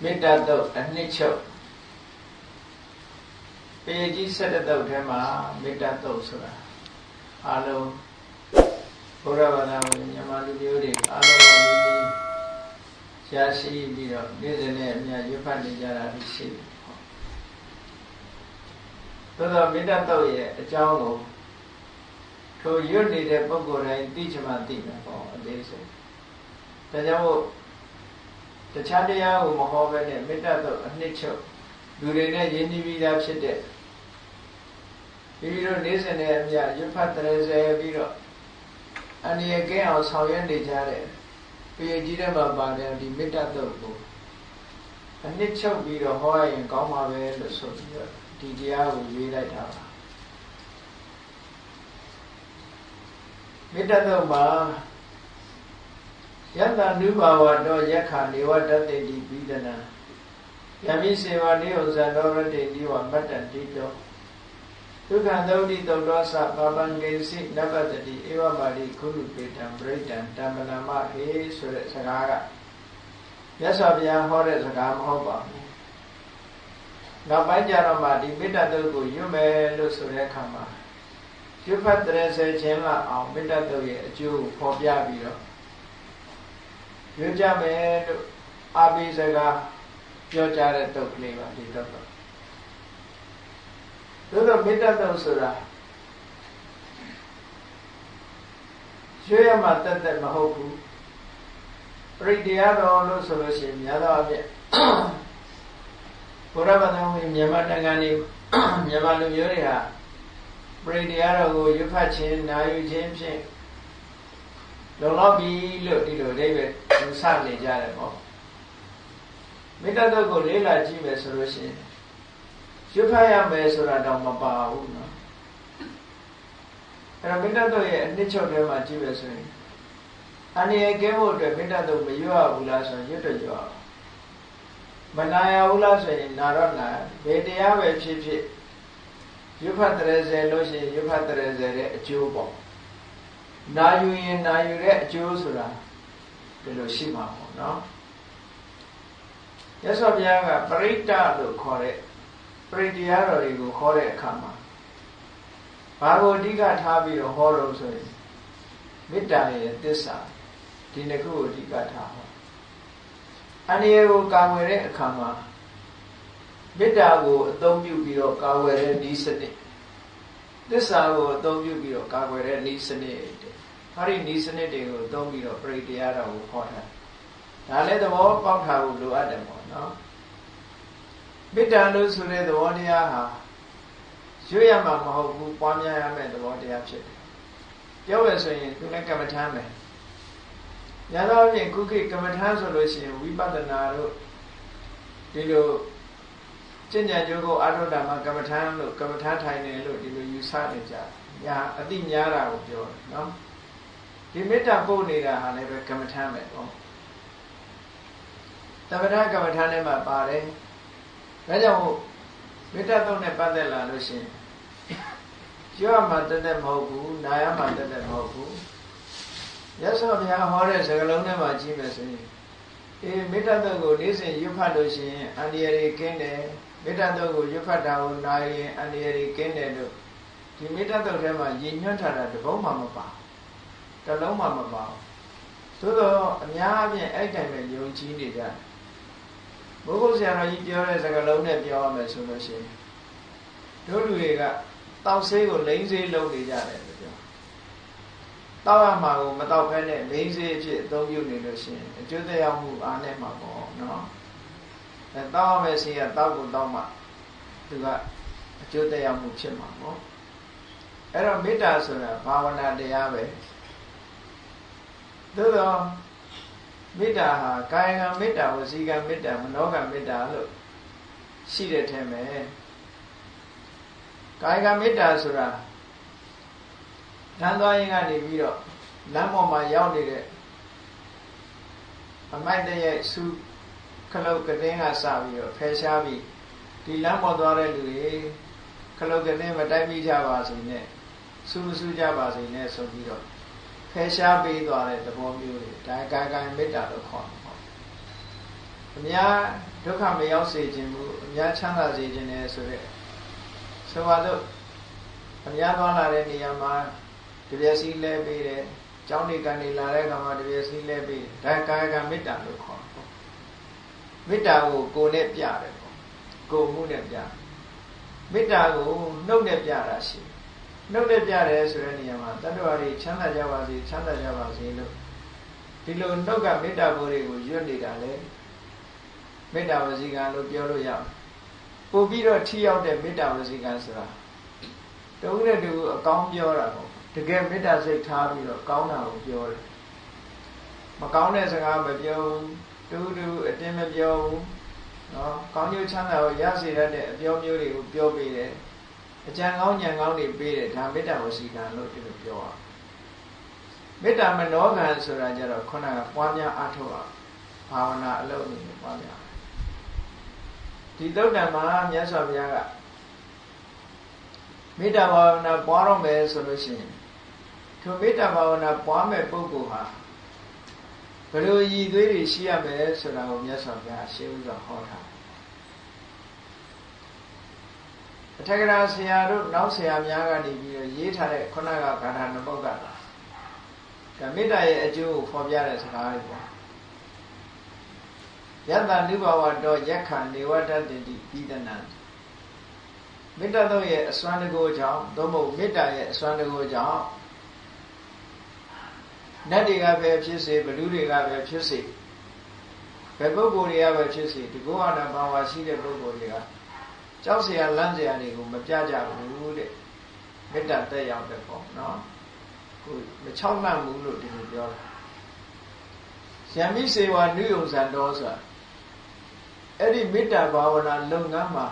မေတ္တာတုတ်အနှစ်ချုပ်ပေကြီး7တုတ်ထဲမှာမေတ္တာတုတ်ဆိုတာအလုံးဘုရားဘာသာဝင်မြန်မာလူမျိုးတွေအလုံးမိမိရှားရှိပြီးတော့နေ့စဉ်နဲ့အများရွတ်ဖတ်နေကြတာရှိတယ်။သို့သောမေတ္တာတုတ်ရဲ့အကြောင်းကိုထိုရွတ်နေတဲ့ပုဂ္ဂိုလ်တိုင်းသိချင်မှသိမယ်ပေါ့အသေးစိတ်။ဒါကြောင့်မို့တခြားတရားကိုမဟောဘဲနဲ့မေတ္တာတုတ်အနှစ်ချုပ်လူတွေနဲ့ယဉ်ကျေးပြီးသားဖြစ်တဲ့ပြီးတော့နေ့စဉ်နဲ့အများရွတ်ဖတ်တဲ့ဆဲပြီးတော့အနည်းကဲအောင်ဆောင်ရွက်နေကြတဲ့ပေကြီးတဲ့မှာပါတယ်ဒီမေတ္တာတုတ်ကိုအနှစ်ချုပ်ပြီးတော့ဟောရင်ကောင်းပါပဲလို့ဆိုပြီးတော့ဒီတရားကိုရေးလိုက်တာပါမေတ္တာတုတ်မှာယတ္တနုဘာဝတောယက္ခနေဝတ္တတေတိပိဒနာယမိစေဝနိဥဇ္ဇတောရတေတိဝမတ္တတိတောဒုက္ခသုတိတုတ်တော်သပပံကေစိနပတ္တိဧဝပါတိကုလူပေတံပရိတံတမ္ပနမဟေဆိုတဲ့စကားကမြတ်စွာဘုရားဟောတဲ့စကားမဟုတ်ပါဘူးနောက်ပိုင်းကျတော့မှဒီမေတ္တာတုတ်ကိုရွတ်မယ်လို့ဆိုတဲ့အခါမှာရွတ်ဖတ်တဲ့ဆယ်ခြင်းလောက်အောင်မေတ္တာတုတ်ရဲ့အကျိုးကိုဖော်ပြပြီးတော့ရွတ်ကြမယ်လို့အာဘိစကားပြောကြတဲ့တုတ်ကလေးပါဒီတုတ်တော့မေတ္တာတုတ်ဆိုတာရွှေရမှာတက်တက်မဟုတ်ဘူးပရိတရားတော်လို့ဆိုလို့ရှိရင်များသောအားဖြင့်ဘုရားဘာသာဝင်မြန်မာနိုင်ငံနေမြန်မာလူမျိုးတွေဟာပရိတရားတော်ကိုရွတ်ဖတ်ခြင်းနာယူခြင်းဖြင့်လုံလောက်ပြီလို့ဒီလိုအဓိပ္ပာယ်ယူဆနေကြတယ်ပေါ့မေတ္တာတုတ်ကိုလေ့လာကြည့်မယ်ဆိုလို့ရှိရင်ရွတ်ဖတ်ရမယ်ဆိုတာတော့မပါဘူးနော်အဲ့တော့မေတ္တာတုတ်ရဲ့အနှစ်ချုပ်ထဲမှာကြည့်မယ်ဆိုရင်အနည်းကဲဖို့အတွက်မေတ္တာတုတ်မရွတ်ရဘူးလားဆိုရင်ရွတ်တော့ရွတ်အောင်မနာရဘူးလားဆိုရင်နာတော့နာဘယ်တရားပဲဖြစ်ဖြစ်ရွတ်ဖတ်တဲ့ဆယ်လို့ရှိရင်ရွတ်ဖတ်တဲ့ဆယ်ရဲ့အကျိုးပေါ့နာယူရင်နာယူတဲ့အကျိုးဆိုတာဒီလိုရှိမှာပေါ့နော်ရသော်ဘုရားကပရိတ္တလို့ခေါ်တဲ့ပရိတရားတော်တွေကိုခေါ်တဲ့အခါမှာဘာကိုအဓိကထားပြီးတော့ဟောလို့ဆိုရင်မေတ္တာရဲ့သစ္စာဒီနှစ်ခုကိုအဓိကထားဟောအနည်းကိုကာဝယ်တဲ့အခါမှာမေတ္တာကိုအသုံးပြုပြီးတော့ကာဝယ်တဲ့နည်းစနစ်သစ္စာကိုအသုံးပြုပြီးတော့ကာကွယ်တဲ့နည်းစနစ်ဟာဒီနည်းစနစ်တွေကိုအသုံးပြီးတော့ပရိတရားတော်ကိုခေါ်တာဒါလည်းသဘောပေါက်ထားဖို့လိုအပ်တယ်ပေါ့နော်မေတ္တာလို့ဆိုတဲ့သဘောတရားဟာရွတ်ရမှာမဟုတ်ဘူးပွားများရမယ့်သဘောတရားဖြစ်တယ်ပြောရဆိုရင်သူလည်းကမ္မထာမယ်ညာတော့ပြင်ခုခေတ်ကမ္မထာဆိုလို့ရှိရင်ဝိပဿနာတို့ဒီလိုကျင့်ကြံကြိုးကိုအာထုဓမ္မကမ္မထာလို့ကမ္မထာထိုင်တယ်လို့ဒီလိုယူဆနေကြညာအတိများတာကိုပြောတယ်နော်ဒီမေတ္တာပို့နေတာဟာလည်းပဲကမ္မထာမယ်ပေါ့သမထကမ္မထာနဲ့မှပါတယ်ဒါကြောင့်မေတ္တာတုတ်နဲ့ပတ်သက်လာလို့ရှိရင်ပြောရမှာတက်တက်မဟုတ်ဘူးနာရမှာတက်တက်မဟုတ်ဘူးရသော်ဘုရားဟောတဲ့စကားလုံးထဲမှာကြည့်မယ်ဆိုရင်မေတ္တာတုတ်ကိုနေ့စဉ်ရွတ်ဖတ်လို့ရှိရင်အန္တရာယ်ကင်းတယ်မေတ္တာတုတ်ကိုရွတ်ဖတ်တာကိုနာရင်အန္တရာယ်ကင်းတယ်လို့ဒီမေတ္တာတုတ်ထဲမှာရည်ညွှန်းထားတာတပုံးမှမပါတလုံးမှမပါသို့တော့အများအပြားအဲ့တိုင်းပဲယုံကြည်နေကြတယ်ဘုဂုဆရာတော်ကြီးပြောတဲ့စကားလုံးနဲ့ပြောရမယ်ဆိုလို့ရှိရင်တို့လူတွေကတောက်ဆေးကိုလိမ့်ဆေးလုပ်နေကြတယ်လို့ပြောတောက်ရမှာကိုမတောက်ဖဲနဲ့လိမ့်ဆေးအဖြစ်အသုံးပြုနေလို့ရှိရင်အကျိုးသက်ရောက်မှုအားနဲ့မှာပေါ့နော်အဲတောက်ရမယ်ဆေးကတောက်ကိုတောက်မှသူကအကျိုးသက်ရောက်မှုဖြစ်မှာပေါ့အဲ့တော့မေတ္တာဆိုတာဘာဝနာတရားပဲသို့တော့မေတ္တာဟာကာယကံမေတ္တာဝစီကံမေတ္တာမနောကံမေတ္တာလို့ရှိတဲ့ထဲမှာကာယကံမေတ္တာဆိုတာလမ်းသွားရင်ကနေပြီးတော့လမ်းပေါ်မှာရောက်နေတဲ့အမိုက်တရဲ့စုခလုတ်ကတင်းကစပြီးတော့ဖယ်ရှားပြီးဒီလမ်းပေါ်သွားတဲ့လူတွေခလုတ်ကတင်းမတိုက်မိကြပါစေနဲ့စုမစုကြပါစေနဲ့ဆိုပြီးတော့ဖယ်ရှားပေးသွားတဲ့သဘောမျိုးတွေဒါကာယကံမေတ္တာလို့ခေါ်တယ် အများဒုက္ခမရောက်စေခြင်းဘူးအများချမ်းသာစေခြင်းနဲ့ဆိုတဲ့ဆိုပါတော့အများသွားလာတဲ့နေရာမှာတပြည့်စီလဲပေးတယ်ကျောင်းနေကနေလာတဲ့အခါမှာတပြည့်စီလဲပေးတယ်ဒါကာယကမေတ္တာလို့ခေါ်တယ်မေတ္တာကိုကိုယ်နဲ့ပြတယ်ပေါ့ကိုယ်မှုနဲ့ပြမေတ္တာကိုနှုတ်နဲ့ပြတာရှိနှုတ်နဲ့ပြတယ်ဆိုတဲ့နေရာမှာတတ္တဝါတွေချမ်းသာကြပါစေချမ်းသာကြပါစေလို့ဒီလိုနှုတ်ကမေတ္တာဘိုးတွေကိုရွတ်နေတာလေမေတ္တာဝစီကံလို့ပြောလို့ရတယ်ပို့ပြီးတော့ထိရောက်တဲ့မေတ္တာဝစီကံဆိုတာတူနဲ့တူအကောင်းပြောတာပေါ့တကယ်မေတ္တာစိတ်ထားပြီးတော့ကောင်းတာကိုပြောတယ်မကောင်းတဲ့စကားမပြောဘူးတူအတင်းမပြောဘူးနော်ကောင်းကျိုးချမ်းသာကိုရစေတဲ့အပြောမျိုးတွေကိုပြောပေးတယ်အကြံကောင်းဉာဏ်ကောင်းတွေပေးတယ်ဒါမေတ္တာဝစီကံလို့ဒီလိုပြောရမေတ္တာမနောကံဆိုတာကြတော့ခုနကပွားများအားထုတ်အောင်ဘာဝနာအလုပ်အနေနဲ့ပွားများဒီသုတ်တံမှာမြတ်စွာဘုရားကမေတ္တာဘာဝနာပွားတော့မယ်ဆိုလို့ရှိရင်ထိုမေတ္တာဘာဝနာပွားမဲ့ပုဂ္ဂိုလ်ဟာဘယ်လိုရည်သွေးတွေရှိရမယ်ဆိုတာကိုမြတ်စွာဘုရားရှင်းဥစွာဟောထားအထက်ကရာဆရာတို့နောက်ဆရာများကနေပြီးတော့ရေးထားတဲ့ခုနကဂါထာနပုဒ်ကဒါမေတ္တာရဲ့အကျိုးကိုဖော်ပြတဲ့စကားတွေပေါ့ယတ္တနုဘဝတောယက္ခနေဝတ္တတိပိဒနံမေတ္တာတို့ရဲ့အစွမ်းတကူကြောင့်သို့မဟုတ်မေတ္တာရဲ့အစွမ်းတကူကြောင့်နတ်တွေကပဲဖြစ်စေဘလူတွေကပဲဖြစ်စေဘယ်ပုဂ္ဂိုလ်တွေကပဲဖြစ်စေဒီကောအနာဘာဝရှိတဲ့ပုဂ္ဂိုလ်တွေကကြောက်เสียလန့်เสียတွေကိုမပြကြဘူးတဲ့မေတ္တာတက်ရောက်တဲ့ပေါ့နော်ကိုမချောက်မှန်ဘူးလို့ဒီလိုပြောတာယံမိစေဝနုယုံဇံတော်ဆိုတာအဲ့ဒီမေတ္တာဘာဝနာလုပ်ငန်းမှာ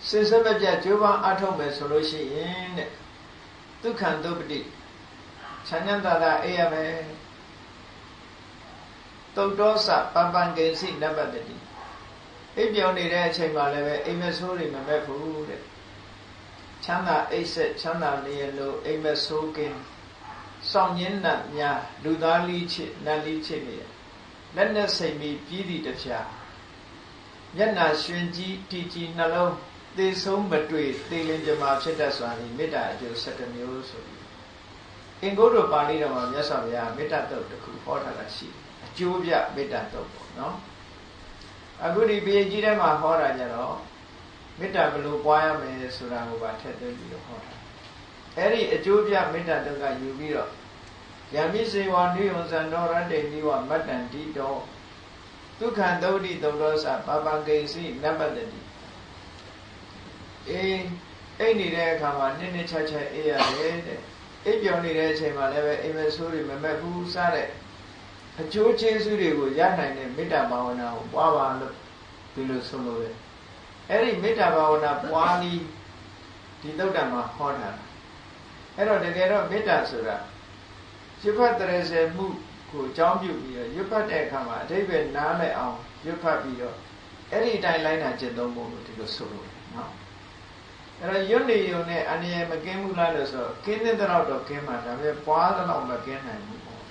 စင်စက်မပြတ်ကြိုးပမ်းအထောက်မယ်ဆိုလို့ရှိရင်တဲ့ဒုက္ခံသုပတိချမ်းသာတာအေးရမယ်တုတ်တော်စပပံကေစီနပတ္တိအိပ်ပြောင်းနေတဲ့အချိန်မှာလည်းပဲအိမ်မဆိုးတွေမမက်ဘူးတဲ့ချမ်းသာအိပ်ဆက်ချမ်းသာနေရလို့အိမ်မဆိုးကင်းစောင့်ရင်းနတ်များလူသားလိချစ်နတ်လိချစ်နေလက်နဲ့စိတ်ပြီးပြည်တည်တဖြာမျက်နာရှင်ကြီးတည်ကြည်နှလုံးသေဆုံးမတွေ့သေလင်ကြမှာဖြစ်တတ်စွာဒီမေတ္တာအကျိုး7မျိုးဆိုပြီးအင်္ဂုတ္တပါဠိတော်မှာမြတ်စွာဘုရားမေတ္တာတုတ်တစ်ခုဟောထားတာရှိအကျိုးပြမေတ္တာတုတ်ပေါ့နော်အခုဒီပေကြီးထဲမှာဟောတာကြတော့မေတ္တာဘယ်လိုပွားရမယ်ဆိုတာကိုပါထည့်သွင်းပြီးတော့ဟောတာအဲ့ဒီအကျိုးပြမေတ္တာတုတ်ကယူပြီးတော့ယံမိစေဝနုယုံဇံတော်ရတ္တိနိဝမတ္တန်တိတောဒုက္ခံသုတိသုတ်တော်စပပံကိစီနပတ္တိအိတ်နေတဲ့အခါမှာနှစ်နှစ်ချက်ချက်အေးရတယ်တဲ့အိပ်ပြောင်းနေတဲ့အချိန်မှာလည်းပဲအိမ်မဆိုးတွေမမက်ဘူးစတဲ့အကျိုးကျေးဇူးတွေကိုရနိုင်တဲ့မေတ္တာဘာဝနာကိုပွားပါလို့ဒီလိုဆိုလို့ပဲအဲ့ဒီမေတ္တာဘာဝနာပွားပြီးဒီသုတ်တံမှာဟောတာအဲ့တော့တကယ်တော့မေတ္တာဆိုတာရွတ်ဖတ်တဲ့ဆယ်မှုကိုအကြောင်းပြုပြီးတော့ရွတ်ဖတ်တဲ့အခါမှာအဓိပ္ပာယ်နားလည်အောင်ရွတ်ဖတ်ပြီးတော့အဲ့ဒီအတိုင်းလိုက်နာကျင့်သုံးဖို့လို့ဒီလိုဆိုလို့နော်အဲ့တော့ရွတ်နေုံနဲ့အန္တရာယ်မကင်းဘူးလားလို့ဆိုတော့ကင်းတဲ့တော့ကင်းမှာဒါပေမဲ့ပွားတော့မကင်းနိုင်ဘူးပေါ့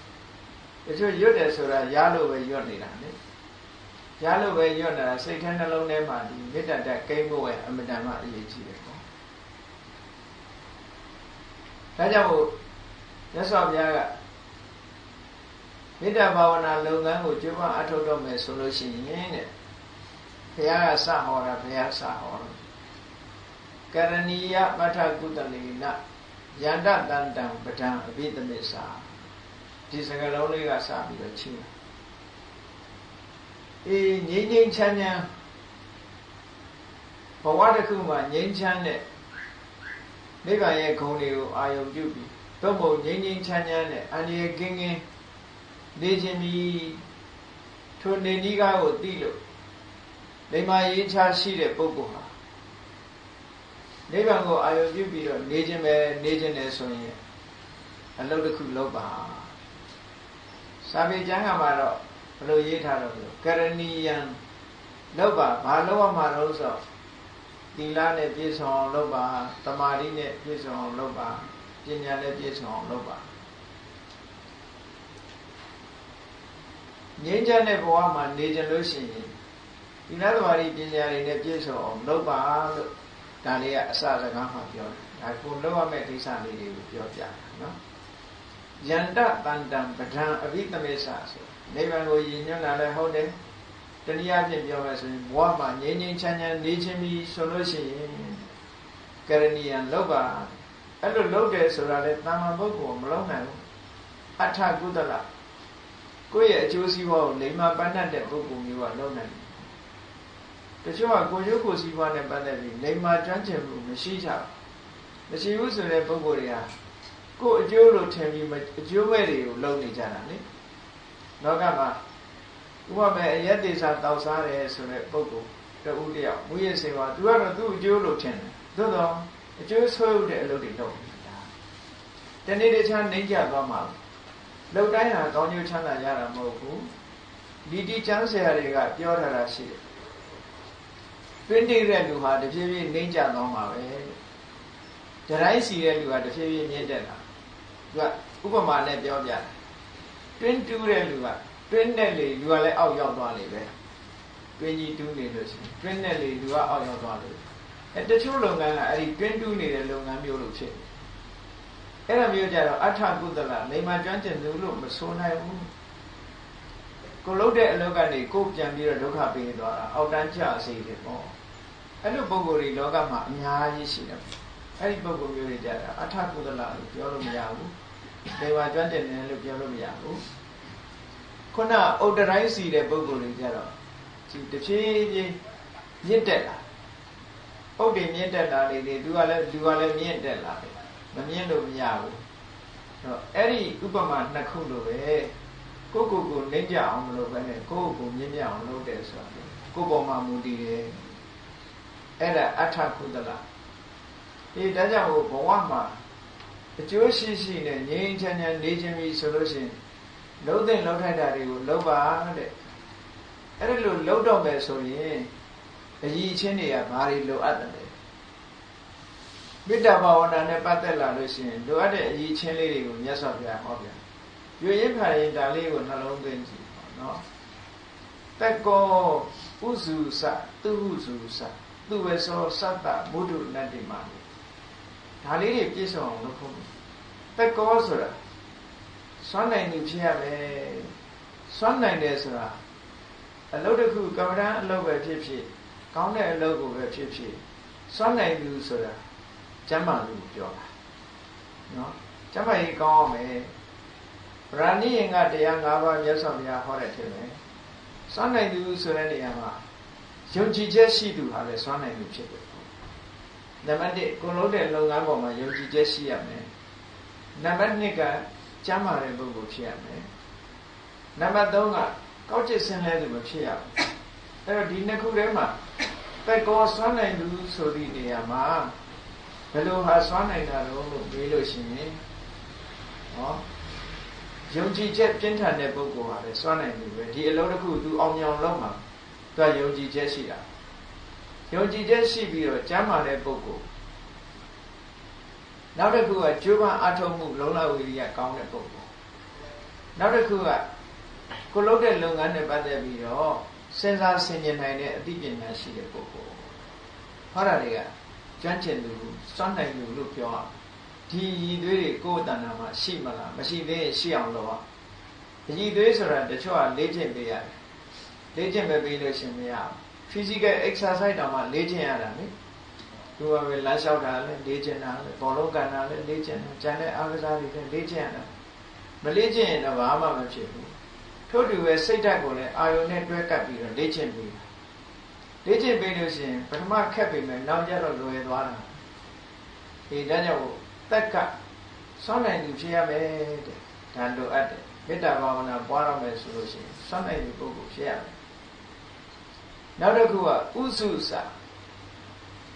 တချို့ရွတ်တယ်ဆိုတာရလို့ပဲရွတ်နေတာလေရလို့ပဲရွတ်နေတာစိတ်ထဲနှလုံးထဲမှာဒီမေတ္တာတက်ကိန်းဖို့ရဲ့အမတန်မှအရေးကြီးတယ်ပေါ့ဒါကြောင့်မို့မြတ်စွာဘုရားကမေတ္တာဘာဝနာလုပ်ငန်းကိုကြိုးပမ်းအထောက်တော့မယ်ဆိုလို့ရှိရင်တဲ့ဘုရားကစဟောတာဘုရားစဟောတာကရဏီယပဋ္ဌကုတလေနယန္တတန္တံပဒံအဘိသမစ္စာဒီစကားလုံးလေးကစပြီးတော့ချင်းငြိမ်းငြိမ်းချမ်းချမ်းဘဝတစ်ခုမှာငြိမ်းချမ်းတဲ့နိဗ္ဗာန်ရဲ့ဂုဏ်တွေကိုအာရုံပြုပြီးသို့မဟုတ်ငြိမ်းငြိမ်းချမ်းချမ်းနဲ့အန္တရာယ်ကင်းကင်းနေခြင်းမီထိုနေနည်းကားကိုသိလို့လိမ္မာရေးချရှိတဲ့ပုဂ္ဂိုလ်ဟာနိဗ္ဗာန်ကိုအာရုံပြုပြီးတော့နေခြင်းပဲနေခြင်းနဲ့ဆိုရင်အလုပ်တစ်ခုလုပ်ပါစာပေကျမ်းကမှာတော့ဘယ်လိုရေးထားတော့ကရဏီယံလုပ်ပါဘာလုပ်ရမှာလို့ဆိုသီလနဲ့ပြည့်စုံအောင်လုပ်ပါသမာဓိနဲ့ပြည့်စုံအောင်လုပ်ပါပညာနဲ့ပြည့်စုံအောင်လုပ်ပါ ငြိမ်းချမ်းတဲ့ဘဝမှာနေကြလို့ရှိရင်ဒီနတ်သမารီပညာတွေနဲ့ပြည့်စုံအောင်လုပ်ပါလို့ဒါလေးကအစစကားမှပြောတယ်ဒါကိုလုပ်ရမယ့်ကိစ္စလေးတွေကိုပြောပြတာနော်ယန္တတန်တံပဒံအဘိသမေသဆိုနိဗ္ဗာန်ကိုရည်ညွှန်းတာလည်းဟုတ်တယ်တနည်းအားဖြင့်ပြောမယ်ဆိုရင်ဘဝမှာငြိမ်းငြိမ်းချမ်းချမ်းနေခြင်းပြီးဆိုလို့ရှိရင်ကရဏီယံလုပ်ပါအဲ့လိုလုပ်တယ်ဆိုတာလေတာမန်ပုဂ္ဂိုလ်မလုပ်နိုင်ဘူးအထကုသလကိုယ့်ရဲ့အကျိုးစီးပွားကိုလိမ္မာပန်းတတ်တဲ့ပုဂ္ဂိုလ်မျိုးကလုပ်နိုင်တယ်တချို့ကကိုယ်ကျိုးကိုယ်စီးပွားနဲ့ပတ်သက်ပြီးလိမ္မာကျွမ်းကျင်မှုမရှိကြဘူးမရှိဘူးဆိုတဲ့ပုဂ္ဂိုလ်တွေကကိုယ်အကျိုးလို့ထင်ပြီးအကျိုးမဲ့တွေကိုလုပ်နေကြတာလေလောကမှာဥပမာအယက်တေစာတောက်စားတယ်ဆိုတဲ့ပုဂ္ဂိုလ်တဦးတယောက်မူရစေပါသူကတော့သူ့အကျိုးလို့ထင်တယ်သို့တော့အကျိုးဆွဲဥတဲ့အလုပ်တွေလုပ်နေတာတနေ့တခြားနှိမ့်ကြသွားမှာလောက်တိုင်းဟာကောင်းကျိုးချမ်းသာရတာမဟုတ်ဘူးဒီတိကျမ်းဆရာတွေကပြောထားတာရှိတယ်တွင်းတည်တဲ့လူဟာတဖြည်းဖြည်းနှိမ့်ကြသွားမှာပဲတတိုင်းစီတဲ့လူဟာတဖြည်းဖြည်းမြင့်တက်တာသူကဥပမာနဲ့ပြောပြတယ်တွင်းတူးတဲ့လူကတွင်းနဲ့လေလူကလည်းအောက်ရောက်သွားလေပဲတွင်းကြီးတူးနေလို့ရှိရင်တွင်းနဲ့လေလူကအောက်ရောက်သွားလို့တချို့လုပ်ငန်းကအဲ့ဒီတွင်းတူးနေတဲ့လုပ်ငန်းမျိုးလို့ဖြစ်တယ်အဲ့ဒါမျိုးကြတော့အထကုသလလိမ္မာကျွမ်းကျင်သူလို့မဆိုနိုင်ဘူးကိုလုပ်တဲ့အလုပ်ကနေကိုပြန်ပြီးတော့ဒုက္ခပေးသွားတာအောက်တန်းကျစေတယ်ပေါ့အဲ့လိုပုံကိုယ်တွေလောကမှာအများကြီးရှိတယ်အဲ့ဒီပုံကိုယ်မျိုးတွေကြတာအထကုသလလို့ပြောလို့မရဘူးလိမ္မာကျွမ်းကျင်တယ်လို့ပြောလို့မရဘူးခုနဥဒ္ဒတိုင်းစီတဲ့ပုံကိုယ်တွေကြတော့ဒီတဖြည်းဖြည်းမြင့်တက်လာပုတ်တွေမြင့်တက်လာလေသူကလည်းမြင့်တက်လာတယ်မမြင်လို့မရဘူးအဲ့ဒီဥပမာနှစ်ခုလိုပဲကိုနှိမ့်ကြအောင်မလုပ်ဘဲနဲ့ကိုမြင့်မြတ်အောင်လုပ်တယ်ဆိုတာကိုပေါ်မှာမူတည်တယ်အဲ့ဒါအထကုသလဒီဒါကြောင့်ဘဝမှာအကျိုးရှိနဲ့ငြိမ်းချမ်းချမ်းနေခြင်းပြီဆိုလို့ရှိရင်လုံးတဲ့လုံးထိုက်တာတွေကိုလုပ်ပါတဲ့အဲ့ဒါလို့လုပ်တော့မယ်ဆိုရင်အကြီးချင်းတွေကဘာတွေလိုအပ်တယ်မေတ္တာဘာဝနာနဲ့ပတ်သက်လာလို့ရှိရင်လိုအပ်တဲ့အရေးချင်းလေးတွေကိုမြတ်စွာဘုရားဟောပြရွေရင်ဖာရင်ဒါလေးကိုနှလုံးသွင်းကြည့်ပါနော်တက်ကောဥစုစသူဟုစုစသူဝေသောသတ္တမုဒ္ဒနတ္တိမာဒါလေးတွေပြည့်စုံအောင်လုပ်ဖို့တက်ကောဆိုတာစွမ်းနိုင်သူဖြစ်ရမယ်စွမ်းနိုင်တယ်ဆိုတာအလုပ်တစ်ခုကမ္မဋ္ဌာန်းအလုပ်ပဲဖြစ်ဖြစ်ကောင်းတဲ့အလုပ်ကိုပဲဖြစ်ဖြစ်စွမ်းနိုင်သူဆိုတာကျမ်းမာလူပြောတာနော်ကျမ်းမာရေးကောင်းအောင်မယ်ဗราဏိယင်ကတရား၅ပါးမြတ်စွာဘုရားဟောတဲ့ထဲမှာစွမ်းနိုင်သူဆိုတဲ့နေရာမှာယုံကြည်ချက်ရှိသူဟာလည်းစွမ်းနိုင်သူဖြစ်တယ်နံပါတ်1ကိုလုံးတဲ့လုပ်ငန်းပေါ်မှာယုံကြည်ချက်ရှိရမယ်နံပါတ်2ကကျမ်းမာတဲ့ပုဂ္ဂိုလ်ဖြစ်ရမယ်နံပါတ်3ကကောက်ကျစ်ဆင်းလဲသူမဖြစ်ရဘူးအဲ့တော့ဒီနှစ်ခုထဲမှာတက်ကောစွမ်းနိုင်သူဆိုတဲ့နေရာမှာဘယ်လိုဟာစွမ်းနိုင်တာလို့မေးလို့ရှိရင်ဟောယုံကြည်ချက်ပြင်းထန်တဲ့ပုဂ္ဂိုလ်ဟာလည်းစွမ်းနိုင်ပြီပဲဒီအလုံးတစ်ခုသူအောင်မြင်အောင်လုပ်မှာသူကယုံကြည်ချက်ရှိတာယုံကြည်ချက်ရှိပြီးတော့ကျမ်းမာတဲ့ပုဂ္ဂိုလ်နောက်တစ်ခုကကြိုးပမ်းအထောက်မှုလုံလဝိရိယကောင်းတဲ့ပုဂ္ဂိုလ်နောက်တစ်ခုကကိုလုပ်တဲ့လုပ်ငန်းနဲ့ပတ်သက်ပြီးတော့စဉ်းစားဆင်ခြင်နိုင်တဲ့အသိပညာရှိတဲ့ပုဂ္ဂိုလ်ဟောတာတွေကကျွမ်းကျင်သူစွမ်းနိုင်သူလို့ပြောအောင်ဒီရည်သွေးတွေကိုယ်တဏ္ဍာမှာရှိမလားမရှိသေးရင်ရှိအောင်လုပ်အောင်ရည်သွေးဆိုတာတချို့ကလေ့ကျင့်ပေးရတယ်လေ့ကျင့်မပေးလို့ရှင်မရဘူး physical exercise တောင်မှလေ့ကျင့်ရတာလေသူကပဲလမ်းလျှောက်တာလည်းလေ့ကျင့်တာလည်းဘောလုံးကန်တာလည်းလေ့ကျင့်တာကျန်တဲ့အားကစားတွေလည်းလေ့ကျင့်ရတာမလေ့ကျင့်ရင်တော့ဘာမှမဖြစ်ဘူးထို့တူပဲစိတ်ဓာတ်ကိုလည်းအာယုန်နဲ့တွဲကပ်ပြီးတော့လေ့ကျင့်ပေးတာလေ့ကျင့်ပေးလို့ရှိရင်ပထမခက်ပေမဲ့နောက်ကျတော့လွယ်သွားတာဒီဒါကြောင့်တက်ကစွမ်းနိုင်သူဖြစ်ရမယ်တဲ့ဒါလိုအပ်တယ်မေတ္တာဘာဝနာပွားရမယ်ဆိုလို့ရှိရင်စွမ်းနိုင်သူပုဂ္ဂိုလ်ဖြစ်ရမယ်နောက်တစ်ခုကဥစုစာ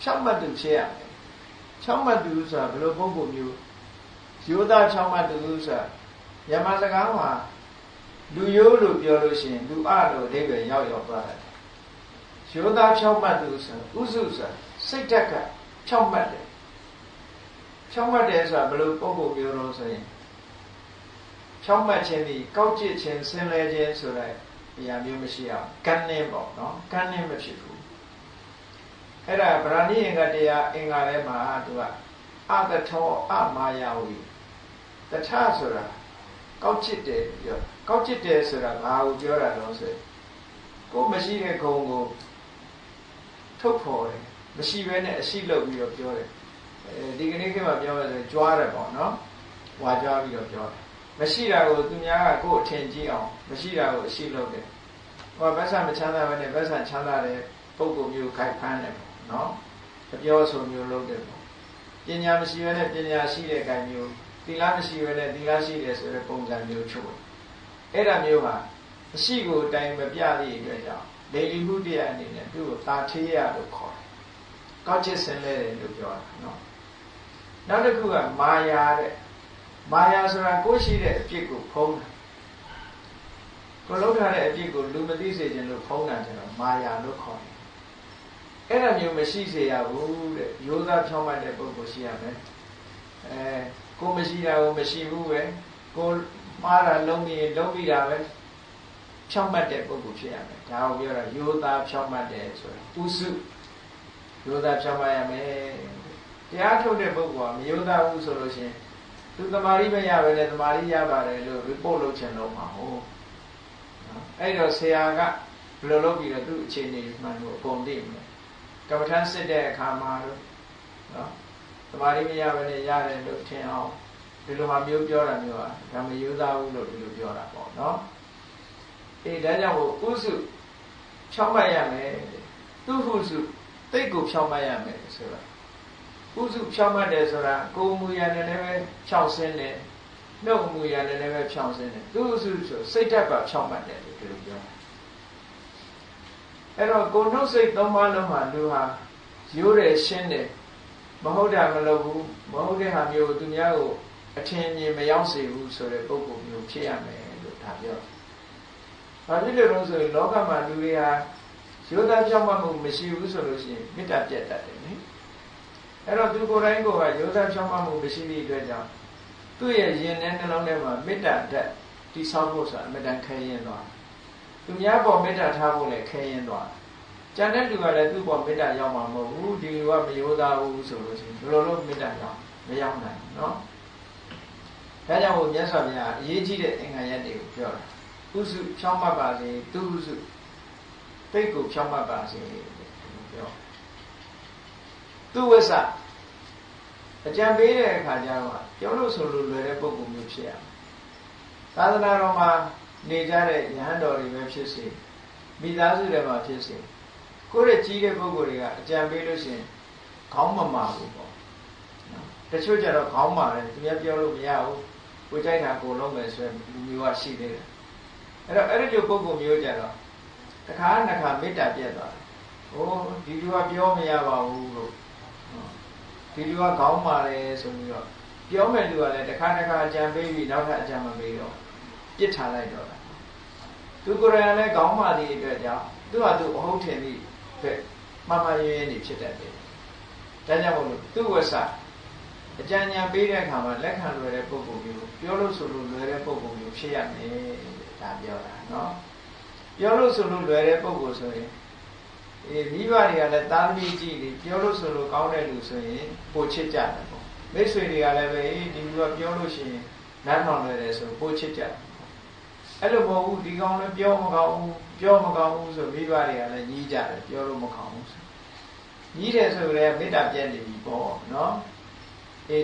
ဖြောင့်မတ်သူဖြစ်ရမယ်ဖြောင့်မတ်သူဆိုတာဘယ်လိုပုဂ္ဂိုလ်မျိုးရိုးသားဖြောင့်မတ်သူဆိုတာမြန်မာစကားမှာလူရိုးလို့ပြောလို့ရှိရင်လူအလို့အဓိပ္ပာယ်ရောက်သွားတယ်ရိုးသားဖြောင့်မတ်သူဆိုဥစုစာစိတ်ဓာတ်ကဖြောင့်မတ်တယ်ဖြောင့်မတ်တယ်ဆိုတာဘယ်လိုပုဂ္ဂိုလ်မျိုးလို့ဆိုရင်ဖြောင့်မတ်ခြင်းဒီကောက်ကျစ်ခြင်းဆင်းလဲခြင်းဆိုတဲ့ တရားမျိုးမရှိအောင်ကန်းနေပေါ့နော်ကန်းနေမဖြစ်ဘူးအဲ့ဒါဗราဏိယင်္ဂတရားအင်္ဂါထဲမှာသူကအတထောအမာယဝီတထဆိုတာကောက်ချစ်တယ်ပြောကောက်ချစ်တယ်ဆိုတာဘာကိုပြောတာလဲဆိုကိုမရှိတဲ့ဂုဏ်ကိုထုတ်ဖော်တယ်မရှိဘဲနဲ့အရှိလုပ်ပြီးတော့ပြောတယ်ဒီကနေ့ခေတ်မှာပြောရဆိုကြွားတယ်ပေါ့နော်ဝါကြွားပြီးတော့ပြောတယ်မရှိတာကိုသူများကကိုယ်အထင်ကြီးအောင်မရှိတာကိုအရှိလုပ်တယ်ဟောဗတ်ဆံမချမ်းသာဘဲနဲ့ဗတ်ဆံချမ်းသာတဲ့ပုဂ္ဂိုလ်မျိုးခိုက်ဖမ်းတယ်ပေါ့နော်အပြောဆိုမျိုးလုပ်တယ်ပေါ့ပညာမရှိဘဲနဲ့ပညာရှိတဲ့ခိုင်မျိုးသီလမရှိဘဲနဲ့သီလရှိတယ်ဆိုတဲ့ပုံစံမျိုးချို့အဲ့ဒါမျိုးဟာအရှိကိုအတိုင်းမပြသည့်အတွက်ကြောင့်လေလီမှုတရားအနေနဲ့သူ့ကိုတာထေးရလို့ခေါ်တယ်ကောက်ချစ်ဆင်းလဲတယ်လို့ပြောတာနော်နောက်တစ်ခုကမာယာတဲ့မာယာဆိုတာကိုယ်ရှိတဲ့အဖြစ်ကိုဖုံးတာကိုလုံးထားတဲ့အဖြစ်ကိုလူမသိစေခြင်းလို့ဖုံးတာကျတော့မာယာလို့ခေါ်တယ်အဲ့ဒါမျိုးမရှိစေရဘူးတဲ့ရိုးသားဖြောင်းမှတ်တဲ့ပုဂ္ဂိုလ်ရှိရမယ်ကိုမရှိတာကိုမရှိဘူးပဲကိုမှားတာလုံးပြီးလုံးပြီးတာပဲဖြောင်းမှတ်တဲ့ပုဂ္ဂိုလ်ဖြစ်ရမယ်ဒါကိုပြောတာရိုးသားဖြောင်းမှတ်တယ်ဆိုတာဥစုရိုးသားဖြောင်းမှတ်ရမယ်တရားထုတ်တဲ့ပုဂ္ဂိုလ်ကမရိုးသားဘူးဆိုလို့ရှိရင်သူသမာဓိမရပဲနဲ့သမာဓိရပါတယ်လို့ report လုပ်ချင်လို့မှာဟုတ်အဲ့တော့ဆရာကဘယ်လိုလုပ်ပြီးတော့သူ့အခြေအနေမှန်လို့အကုန်သိမယ်ကမ္မထမ်းစစ်တဲ့အခါမှာလို့နော်သမာဓိမရပဲနဲ့ရတယ်လို့ထင်အောင်ဒီလိုမှမျိုးပြောတာမျိုးကဒါမရိုးသားဘူးလို့ဒီလိုပြောတာပေါ့နော်အေးဒါကြောင့်ဥစုဖြောင်းမှတ်ရမယ်သူဟုစုတိတ်ကိုဖြောင်းမှတ်ရမယ်ဆိုတာဥစုဖြောင်းမှတ်တယ်ဆိုတာကိုယ်မူရနဲ့လည်းပဲဖြောင်းစင်းတယ်နှုတ်မူရနဲ့လည်းပဲဖြောင်းစင်းတယ်သူဟုစုဆိုစိတ်ဓာတ်ပါဖြောင်းမှတ်တယ်လို့ဒီလိုပြောတာအဲ့တော့ကိုယ်နှုတ်စိတ်သုံးပါးလုံးမှာလူဟာရိုးတယ်ရှင်းတယ်မဟုတ်တာမလုပ်ဘူးမဟုတ်တဲ့ဟာမျိုးသူများကိုအထင်မြင်မရောက်စေဘူးဆိုတဲ့ပုံပုံမျိုးဖြစ်ရမယ်လို့ဒါပြောဘာဖြစ်လို့လဲဆိုရင်လောကမှာလူတွေဟာရိုးသားဖြောင်းမှတ်မှုမရှိဘူးဆိုလို့ရှိရင်မေတ္တာပြတ်တတ်တယ်နိအဲ့တော့သူကိုယ်တိုင်ကိုယ်ကရိုးသားဖြောင်းမှတ်မှုမရှိသည့်အတွက်ကြောင့်သူ့ရဲ့ရင်ထဲနှလုံးထဲမှာမေတ္တာဓာတ်တိဆောက်ဖို့ဆိုတာအမြဲတမ်းခဲရင်သွားသူများပေါ်မေတ္တာထားဖို့လည်းခဲရင်သွားကျန်တဲ့လူကလည်းသူ့ပေါ်မေတ္တာရောက်မှာမဟုတ်ဘူးဒီလူကမရိုးသားဘူးဆိုလို့ရှိရင်ဘယ်လိုလုပ်မေတ္တာရောက်မရောက်နိုင်ဘူးနော်ဒါကြောင့်မြတ်စွာဘုရားအရေးကြီးတဲ့အင်္ဂါရပ်တွေကိုပြောတာဥစုဖြောင်းမှတ်ပါစေသူဥစုတိတ်ကိုဖြောင်းမှတ်ပါစေပြောသူဝိသအကြံပေးတဲ့အခါကျတော့ပြောလို့ဆိုလို့လွယ်တဲ့ပုံစံမျိုးဖြစ်ရမယ်သာသနာတော်မှာနေကြတဲ့ယဟန်တော်တွေပဲဖြစ်စေမိသားစုတွေမှာဖြစ်စေကိုယ့်ရဲ့ကြီးတဲ့ပုဂ္ဂိုလ်တွေကအကြံပေးလို့ရှိရင်ခေါင်းမမာဘူးပေါ့တချို့ကျတော့ခေါင်းမာတယ်သူများပြောလို့မရဘူးကိုကြိုက်တာကိုလုံးမယ်ဆိုရင်လူမျိုးကရှိသေးတယ်အဲ့တော့အဲ့ဒီလိုပုဂ္ဂိုလ်မျိုးကြတော့တစ်ခါနှစ်ခါမေတ္တာပြတ်သွားတယ်ဟိုဒီလူကပြောမရပါဘူးလို့ဒီလူကခေါင်းမာတယ်ဆိုပြီးတော့ပြောမဲ့လူကလည်းတစ်ခါတစ်ခါအကြံပေးပြီးနောက်ထပ်အကြံမပေးတော့ပြစ်ထားလိုက်တော့သူကိုယ်တိုင်လည်းခေါင်းမာသည့်အတွက်ကြောင့်သူကသူအဟုတ်ထင်ပြီးပဲမှန်မှန်ရင်းရင်းနေဖြစ်တတ်တယ်ဒါကြောင့်မို့လို့သူ့ဝဆအကြံဉာဏ်ပေးတဲ့အခါမှာလက်ခံလွယ်တဲ့ပုဂ္ဂိုလ်မျိုးပြောလို့ဆိုလို့လွယ်တဲ့ပုဂ္ဂိုလ်မျိုးဖြစ်ရမယ်ဒါပြောတာနော်ပြောလို့ဆိုလို့လွယ်တဲ့ပုဂ္ဂိုလ်ဆိုရင်မိဘတွေကလည်းသားသမီးကြီးတွေပြောလို့ဆိုလို့ကောင်းတဲ့လူဆိုရင်ပိုချစ်ကြတယ်ပေါ့မိတ်ဆွေတွေကလည်းပဲဒီလူကပြောလို့ရှိရင်နားထောင်လွယ်တယ်ဆိုပိုချစ်ကြတယ်အဲ့လိုမဟုတ်ဘူးဒီကောင်လည်းပြောမကောင်းဘူးပြောမကောင်းဘူးဆိုမိဘတွေကလည်းညီးကြတယ်ပြောလို့မကောင်းဘူးဆိုညီးတယ်ဆိုရင်မေတ္တာပြည့်နေပြီပေါ့နော်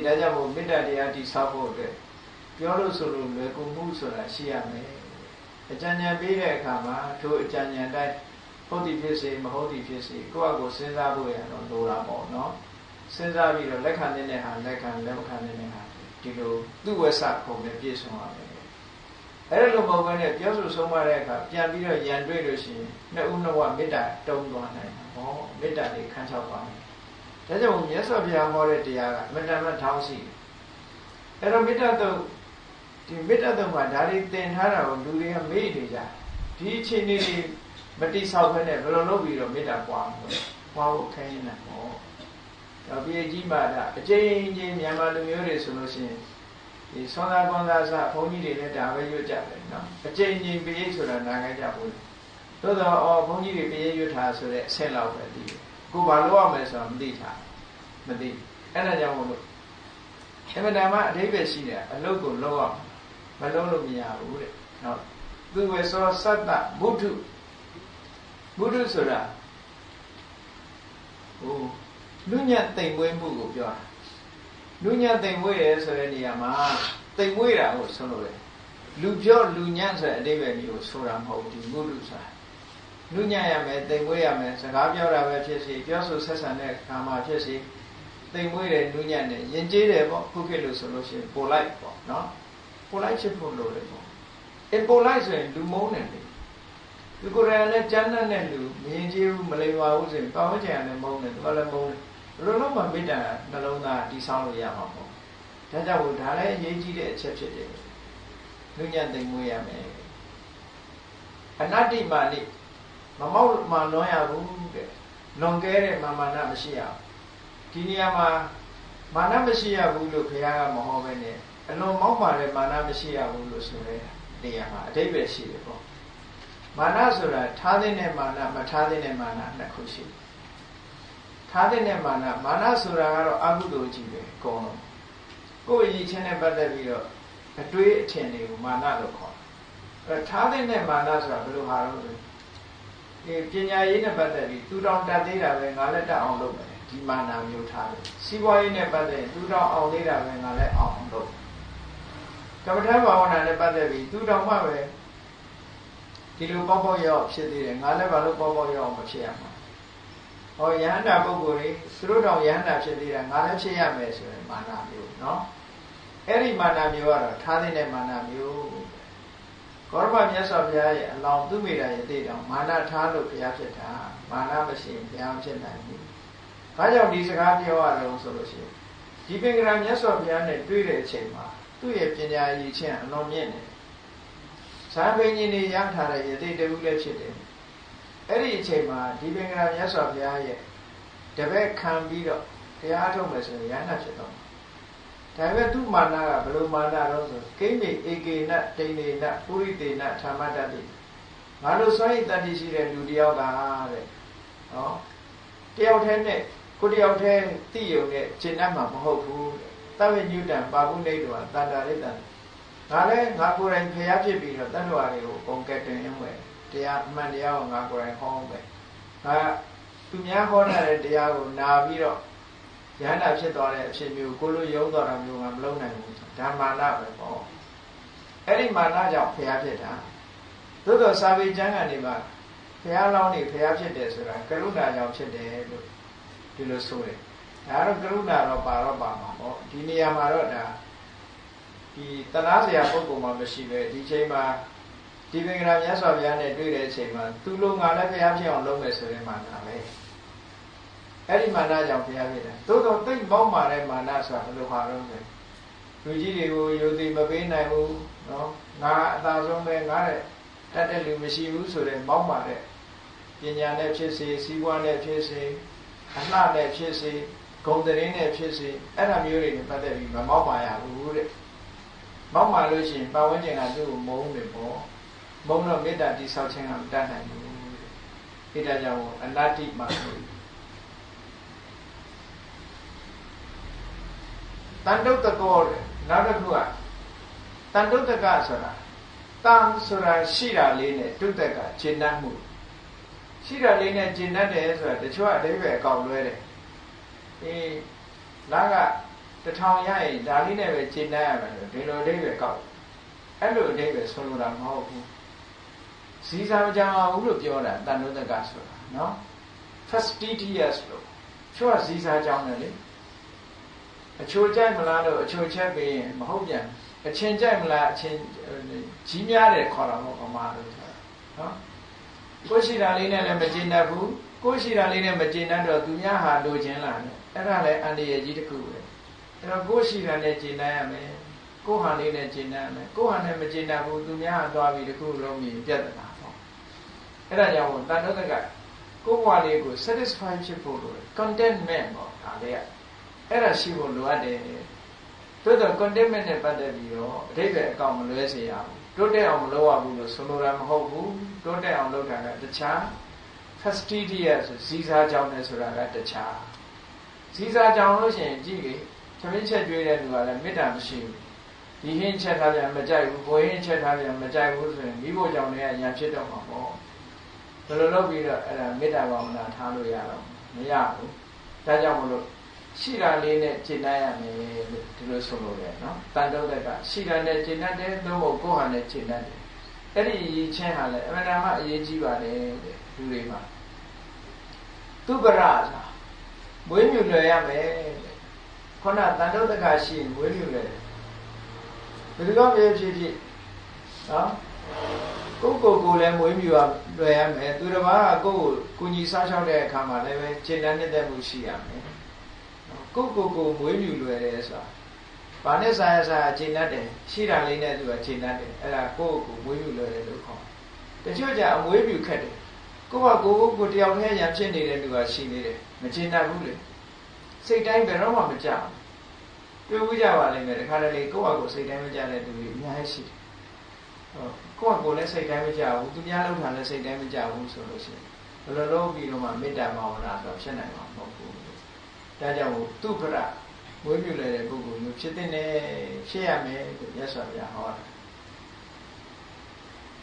ဒါကြောင့်မို့မေတ္တာတရားတည်ဆောက်ဖို့အတွက်ပြောလို့ဆိုလို့လွယ်ကူမှုဆိုတာရှိရမယ်အကြံဉာဏ်ပေးတဲ့အခါမှာထိုအကြံဉာဏ်တိုင်းဟုတ်သည်ဖြစ်စေမဟုတ်သည်ဖြစ်စေကိုယ့်အကိုစဉ်းစားဖို့ရတော့လိုတာပေါ့နော်စဉ်းစားပြီးတော့လက်ခံတဲ့ဟာလက်ခံလက်မခံတဲ့ဟာဒီလိုသူ့ဝက်ဆပုံနဲ့ပြည့်စုံရမယ်အဲ့လိုမဟုတ်ဘဲနဲ့ပြောဆိုဆုံးမတဲ့အခါပြန်ပြီးတော့ရန်တွေ့လို့ရှိရင်နှစ်ဦးနှစ်ဝမေတ္တာတုံးသွားနိုင်တယ်ဟောမေတ္တာလေးခန်းချောက်သွားတယ်ဒါကြောင့်မြတ်စွာဘုရားဟောတဲ့တရားကအမှန်တမ်းထောင်းရှိတယ်အဲ့တော့မေတ္တာတုံးဒီမေတ္တာတုံးမှာဒါတွေသင်ထားတာကိုလူတွေကမေ့နေကြဒီအချိန်လေးတွေမတိဆောက်ဖက်နဲ့ဘယ်လိုလုပ်ပြီးတော့မေတ္တာပွားမလဲပွားဖို့ခိုင်းနေတာပေါ့ဒါပြည်ကြီးမှာဒါအကျဉ်းချင်းမြန်မာလူမျိုးတွေဆိုလို့ရှိရင် ဒီဆွမ်းသာကွန်သာစဘုန်းကြီးတွေလည်းဒါပဲရွတ်ကြတယ်နော်အကျဉ်းချင်းပိဋိဆိုတာနားကြကြဘူးသို့တော့ဘုန်းကြီးတွေပိဋိရွတ်ထားဆိုတဲ့အဆင့်လောက်ပဲဒီကိုဘာလို့ရမလဲဆိုတာမသိတာမသိအဲ့ဒါကြောင့်မို့လို့အမှန်တမ်းအဓိပ္ပာယ်ရှိတယ်အလုတ်ကိုလောက်အောင်မလုံးလို့မရဘူးတဲ့နော်သူဝေသောသတ္တဘုဒ္ဓဆိုတာဟိုလူညံ့တိမ်မွေးမှုကိုပြောတာလူညံ့တိမ်မွေးရဲဆိုတဲ့နေရာမှာတိမ်မွေးတာကိုဆုံးလို့လေလူပြောလူညံ့ဆိုတဲ့အဓိပ္ပာယ်မျိုးကိုဆိုတာမဟုတ်ဘူးဘုဒ္ဓဆိုတာလူညံ့ရမယ်တိမ်မွေးရမယ်စကားပြောတာပဲဖြစ်စေပြောဆိုဆက်ဆံတဲ့အခါမှာဖြစ်စေတိမ်မွေးတယ်လူညံ့တယ်ယဉ်ကျေးတယ်ပေါ့ခုခေတ်လို့ဆိုလို့ရှိရင်ပိုလိုက်ပေါ့နော်ပိုလိုက်ဖြစ်ဖို့လိုတယ်ပေါ့ပိုလိုက်ဆိုရင်လူမုန်းတယ်လေဒီကိုယ်တိုင်လည်းကျမ်းနဲ့လူမယဉ်ကျေးဘူးမလိမ္မာဘူးဆိုရင်ကောင်းချင်တယ်မုန်းတယ်သူကလည်းမုန်းတယ်ဘယ်လိုလုပ်မှမေတ္တာနှလုံးသားတည်ဆောက်လို့ရမှာပေါ့ဒါကြောင့်ဒါလည်းအရေးကြီးတဲ့အချက်ဖြစ်တယ်လူညံ့သိမ်မွေးရမယ်အနတ္တိမာနိမမောက်မှလွန်ရဘူးတဲ့လွန်ကဲတဲ့မာနမရှိရဘူးဒီနေရာမှာမာနမရှိရဘူးလို့ဘုရားကမဟောပဲနဲ့အလွန်မောက်ပါတဲ့မာနမရှိရဘူးလို့ဆိုတဲ့နေရာမှာအဓိပ္ပာယ်ရှိတယ်ပေါ့မာနဆိုတာထားတဲ့မာနမထားတဲ့မာနနှစ်ခုရှိတယ်ထားတဲ့မာနဆိုတာကတော့အကုသိုလ်ကြီးပဲကောင်းတော့ကိုယ်ရည်ချင်းနဲ့ပတ်သက်ပြီးတော့အတွေးအထင်တွေကိုမာနလို့ခေါ်တယ်အဲထားတဲ့မာနဆိုတာဘယ်လိုဟာလို့လဲဒီပညာရေးနဲ့ပတ်သက်ပြီးသူတောင်တတ်သေးတာပဲငါလည်းတတ်အောင်လုပ်မယ်ဒီမာနမျိုးထားတယ်စီးပွားရေးနဲ့ပတ်သက်သူတောင်အောင်သေးတာပဲငါလည်းအောင်လုပ်ကမ္မထာဘာဝနာနဲ့ပတ်သက်ပြီးသူတောင်မှပဲဒီလိုပေါ့ပေါ့ရောက်ဖြစ်သေးတယ်ငါလည်းဘာလို့ပေါ့ပေါ့ရောက်မဖြစ်ရမှာဟောယဟန္တာပုဂ္ဂိုလ်တွေသူတို့တောင်ယဟန္တာဖြစ်သေးတာငါလည်းဖြစ်ရမယ်ဆိုရင်မာနမျိုးနော်အဲ့ဒီမာနမျိုးကတော့ထားတဲ့မာနမျိုးကောရမမြတ်စွာဘုရားရဲ့အလောင်းသူမိတာရဲ့တေတောင်မာနထားလို့ဘုရားဖြစ်တာမာနမရှိရင်ဘုရားဖြစ်နိုင်ဘူးဒါကြောင့်ဒီစကားပြောရအောင်ဆိုလို့ရှိရင်ဒီပင်ကရမြတ်စွာဘုရားနဲ့တွေ့တဲ့အချိန်မှာသူ့ရဲ့ပညာရည်ချင်းအလွန်မြင့်တယ်ဇာဘိညာဉ်တွေရထားတဲ့ယတိတူလည်းဖြစ်တယ်အဲ့ဒီအချိန်မှာဒီပင်ကရမြတ်စွာဘုရားရဲ့တပည့်ခံပြီးတော့တရားထုတ်မယ်ဆိုရင်ယန္တာဖြစ်တော့ဒါပေမဲ့သူ့မာနကဘယ်လိုမာနတော့ဆိုကိမ္မေဧကေနတိန်နေနပုရိသေနဓမ္မတ္တိငါတို့စွန့်ရည်တတ္တိရှိတဲ့လူတယောက်ကတဲ့နော်တယောက်တည်းနဲ့ကိုတယောက်တည်းသိရုံနဲ့ရှင်းတတ်မှာမဟုတ်ဘူးတဲ့သဗ္ဗညုတံပါပုနေတောတတ္တရိတံငါလည်းငါကိုယ်တိုင်ဖျားဖြစ်ပြီးတော့တတ္တဝါတွေကိုပုံကက်တင်ရင်းဝယ်တရားအမှန်တရားကိုငါကိုယ်တိုင်ဟောမယ်ငါသူများဟောတဲ့တရားကိုနာပြီးတော့ယန္တာဖြစ်သွားတဲ့အဖြစ်မျိုးကိုလိုရုံးသွားတာမျိုးကမလုပ်နိုင်ဘူးဒါမာနပဲပေါ့အဲ့ဒီမာနကြောင့်ဖျားဖြစ်တာသို့တော်စာပေကျမ်းကနေမှာဖျားလောင်းနေဖျားဖြစ်တယ်ဆိုတာကရုဏာကြောင့်ဖြစ်တယ်လို့ဒီလိုဆိုတယ်ဒါတော့ကရုဏာတော့ပါမှာပေါ့ဒီနေရာမှာတော့ဒါဒီတနာစရာပုဂ္ဂိုလ်မှမရှိပဲဒီချိန်မှာဒီပင်ကရမြတ်စွာဘုရားနဲ့တွေ့တဲ့အချိန်မှာသူလိုငါလည်းဘုရားဖြစ်အောင်လုပ်မယ်ဆိုတဲ့မာနပဲအဲ့ဒီမာနကြောင့်ဘုရားဖြစ်တယ်သို့တော့သိမောက်မာတဲ့မာနဆိုတာဘယ်လိုဟာတော့လဲလူကြီးတွေကိုယုံသိမပေးနိုင်ဘူးနော်ငါအသာဆုံးပဲငါတဲ့တတ်တဲ့လူမရှိဘူးဆိုတဲ့မောက်မာတဲ့ပညာနဲ့ဖြစ်စေစီးပွားနဲ့ဖြစ်စေအလှနဲ့ဖြစ်စေဂုဏ်သတင်းနဲ့ဖြစ်စေအဲ့ဒါမျိုးတွေနဲ့ပတ်သက်ပြီးမမောက်ပါရဘူးတဲ့မောက်မာလို့ရှိရင်ပတ်ဝန်းကျင်ကသူ့ကိုမုန်းတယ်ပေါ့မုန်းတော့မေတ္တာတိဆောက်ခြင်းကမတတ်နိုင်ဘူးတဲ့ဒါကြောင့်အနတ္တိမာတန်တုတ်တကောတဲ့နောက်တစ်ခုကတန်တုတ်တကဆိုတာတန်ဆိုတာရှိတာလေးနဲ့တုတ်တကရှင်းတတ်မှုရှိတာလေးနဲ့ရှင်းတတ်တယ်ဆိုတာတချို့အဓိပ္ပာယ်အကောက်လွဲတယ်လာက1000ရရင်ဒါလေးနဲ့ပဲရှင်းတတ်ရမယ်ဒီလိုအဓိပ္ပာယ်ကောက်အဲ့လိုအဓိပ္ပာယ်ဆိုလိုတာမဟုတ်ဘူးဇီစာမကြမ်းဘူးလို့ပြောတာတန်တုတ်တကဆိုတာနော် fastidious လို့ချို့ကဇီစာကြောင်းတယ်လေအချိုကြိုက်မလားလို့အချိုချက်ပြီးရင်မဟုတ်ပြန်အချင်းကြိုက်မလားအချင်းကြီးများတယ်ခေါ်တာပေါ့ဗမာလို့ဆိုတာနော်ကိုရှိတာလေးနဲ့လည်းမကျင်တတ်ဘူးကိုရှိတာလေးနဲ့မကျင်တတ်တော့သူများဟာလိုချင်လာတယ်အဲ့ဒါလည်းအန္တရာယ်ကြီးတစ်ခုပဲအဲ့တော့ကိုရှိတာနဲ့ကျင်တတ်ရမယ်ကိုဟာလေးနဲ့ကျင်တတ်ရမယ်ကိုဟာနဲ့မကျင်တတ်ဘူးသူများဟာသွားပြီးတစ်ခုလုံးမြင်ပြတ်တာပေါ့အဲ့ဒါကြောင့်တန်တုတ်ကကိုဘဝလေးကို satisfy ဖြစ်ဖို့လိုတယ် contentment ပေါ့ဒါလေးကအဲ့ဒါရှိဖို့လိုအပ်တယ် တို့တော့ contentment နဲ့ပတ်သက်ပြီးတော့အဓိပ္ပာယ်အကောင်မလွဲစေရဘူးတိုးတက်အောင်မလုပ်ရဘူးလို့ဆိုလိုတာမဟုတ်ဘူးတိုးတက်အောင်လုပ်တာကတခြား fastidious ဇီးစားကြောင်းနဲ့ဆိုတာကတခြားဇီးစားကြောင်းလို့ရှိရင်ကြည့်လေသမင်းချက်ကျွေးတဲ့လူကလည်းမေတ္တာမရှိဘူးဒီဟင်းချက်ထားပြန်မကြိုက်ဘူးကိုဟင်းချက်ထားပြန်မကြိုက်ဘူးဆိုရင်မိဖို့ကြောင့်လည်းညာဖြစ်တော့မှာပေါ့ဘယ်လိုလုပ်ပြီးတော့အဲ့ဒါမေတ္တာဘာဝနာထားလို့ရတော့မရဘူးဒါကြောင့်မလို့ရှိတာလေးနဲ့ကျင့်တတ်ရမယ်လို့ဒီလိုဆိုလို့ရတယ်နော်တန်တုတ်တက်ကရှိတာနဲ့ကျင့်တတ်တယ်သို့မဟုတ်ကိုယ်ဟာနဲ့ကျင့်တတ်တယ်အဲ့ဒီအရေးချင်းဟာလည်းအမှန်တမ်းအရေးကြီးပါတယ်တဲ့လူတွေမှာသူပရသာမွေးမြူလွယ်ရမယ်တဲ့ခေါဏတန်တုတ်တက်ကရှိရင်မွေးမြူလွယ်တယ်ဘယ်လိုလုပ်ဖြစ်ဖြစ်နော်ကိုလည်းမွေးမြူရလွယ်ရမယ်သူတစ်ပါးကကိုကူညီစားရှောက်တဲ့အခါမှာလည်းပဲကျင့်တတ်တဲ့မှုရှိရမယ်ကိုမွေးမြူလွယ်တယ်ဆိုတာဘာနဲ့ဆိုင်ရဆိုင်ကျင့်တတ်တယ်ရှိတာလေးနဲ့သူကကျင့်တတ်တယ်အဲ့ဒါကိုမွေးမြူလွယ်တယ်လို့ခေါ်တယ်တချို့ကြအမွေးမြူခက်တယ်ကိုတယောက်တည်းရံဖြစ်နေတဲ့လူကရှိနေတယ်မကျင့်တတ်ဘူးလေစိတ်တိုင်းဘယ်တော့မှမကြဘူးတွေ့ဘူးကြပါလိမ့်မယ်တခါတလေကိုစိတ်တိုင်းမကြတဲ့လူတွေအများကြီးရှိတယ်ကိုလည်းစိတ်တိုင်းမကြဘူးသူများလောက်ထားလည်းစိတ်တိုင်းမကြဘူးဆိုလို့ရှိရင်ဘယ်လိုလုပ်ပြီးတော့မှမေတ္တာဘာဝနာဆိုဖြစ်နိုင်မှာမဟုတ်ဘူးဒါကြောင့်သူပရမွေးမြူလိုက်တဲ့ပုဂ္ဂိုလ်မျိုးဖြစ်တဲ့ဖြစ်ရမယ်လို့မြတ်စွာဘုရားဟောတာ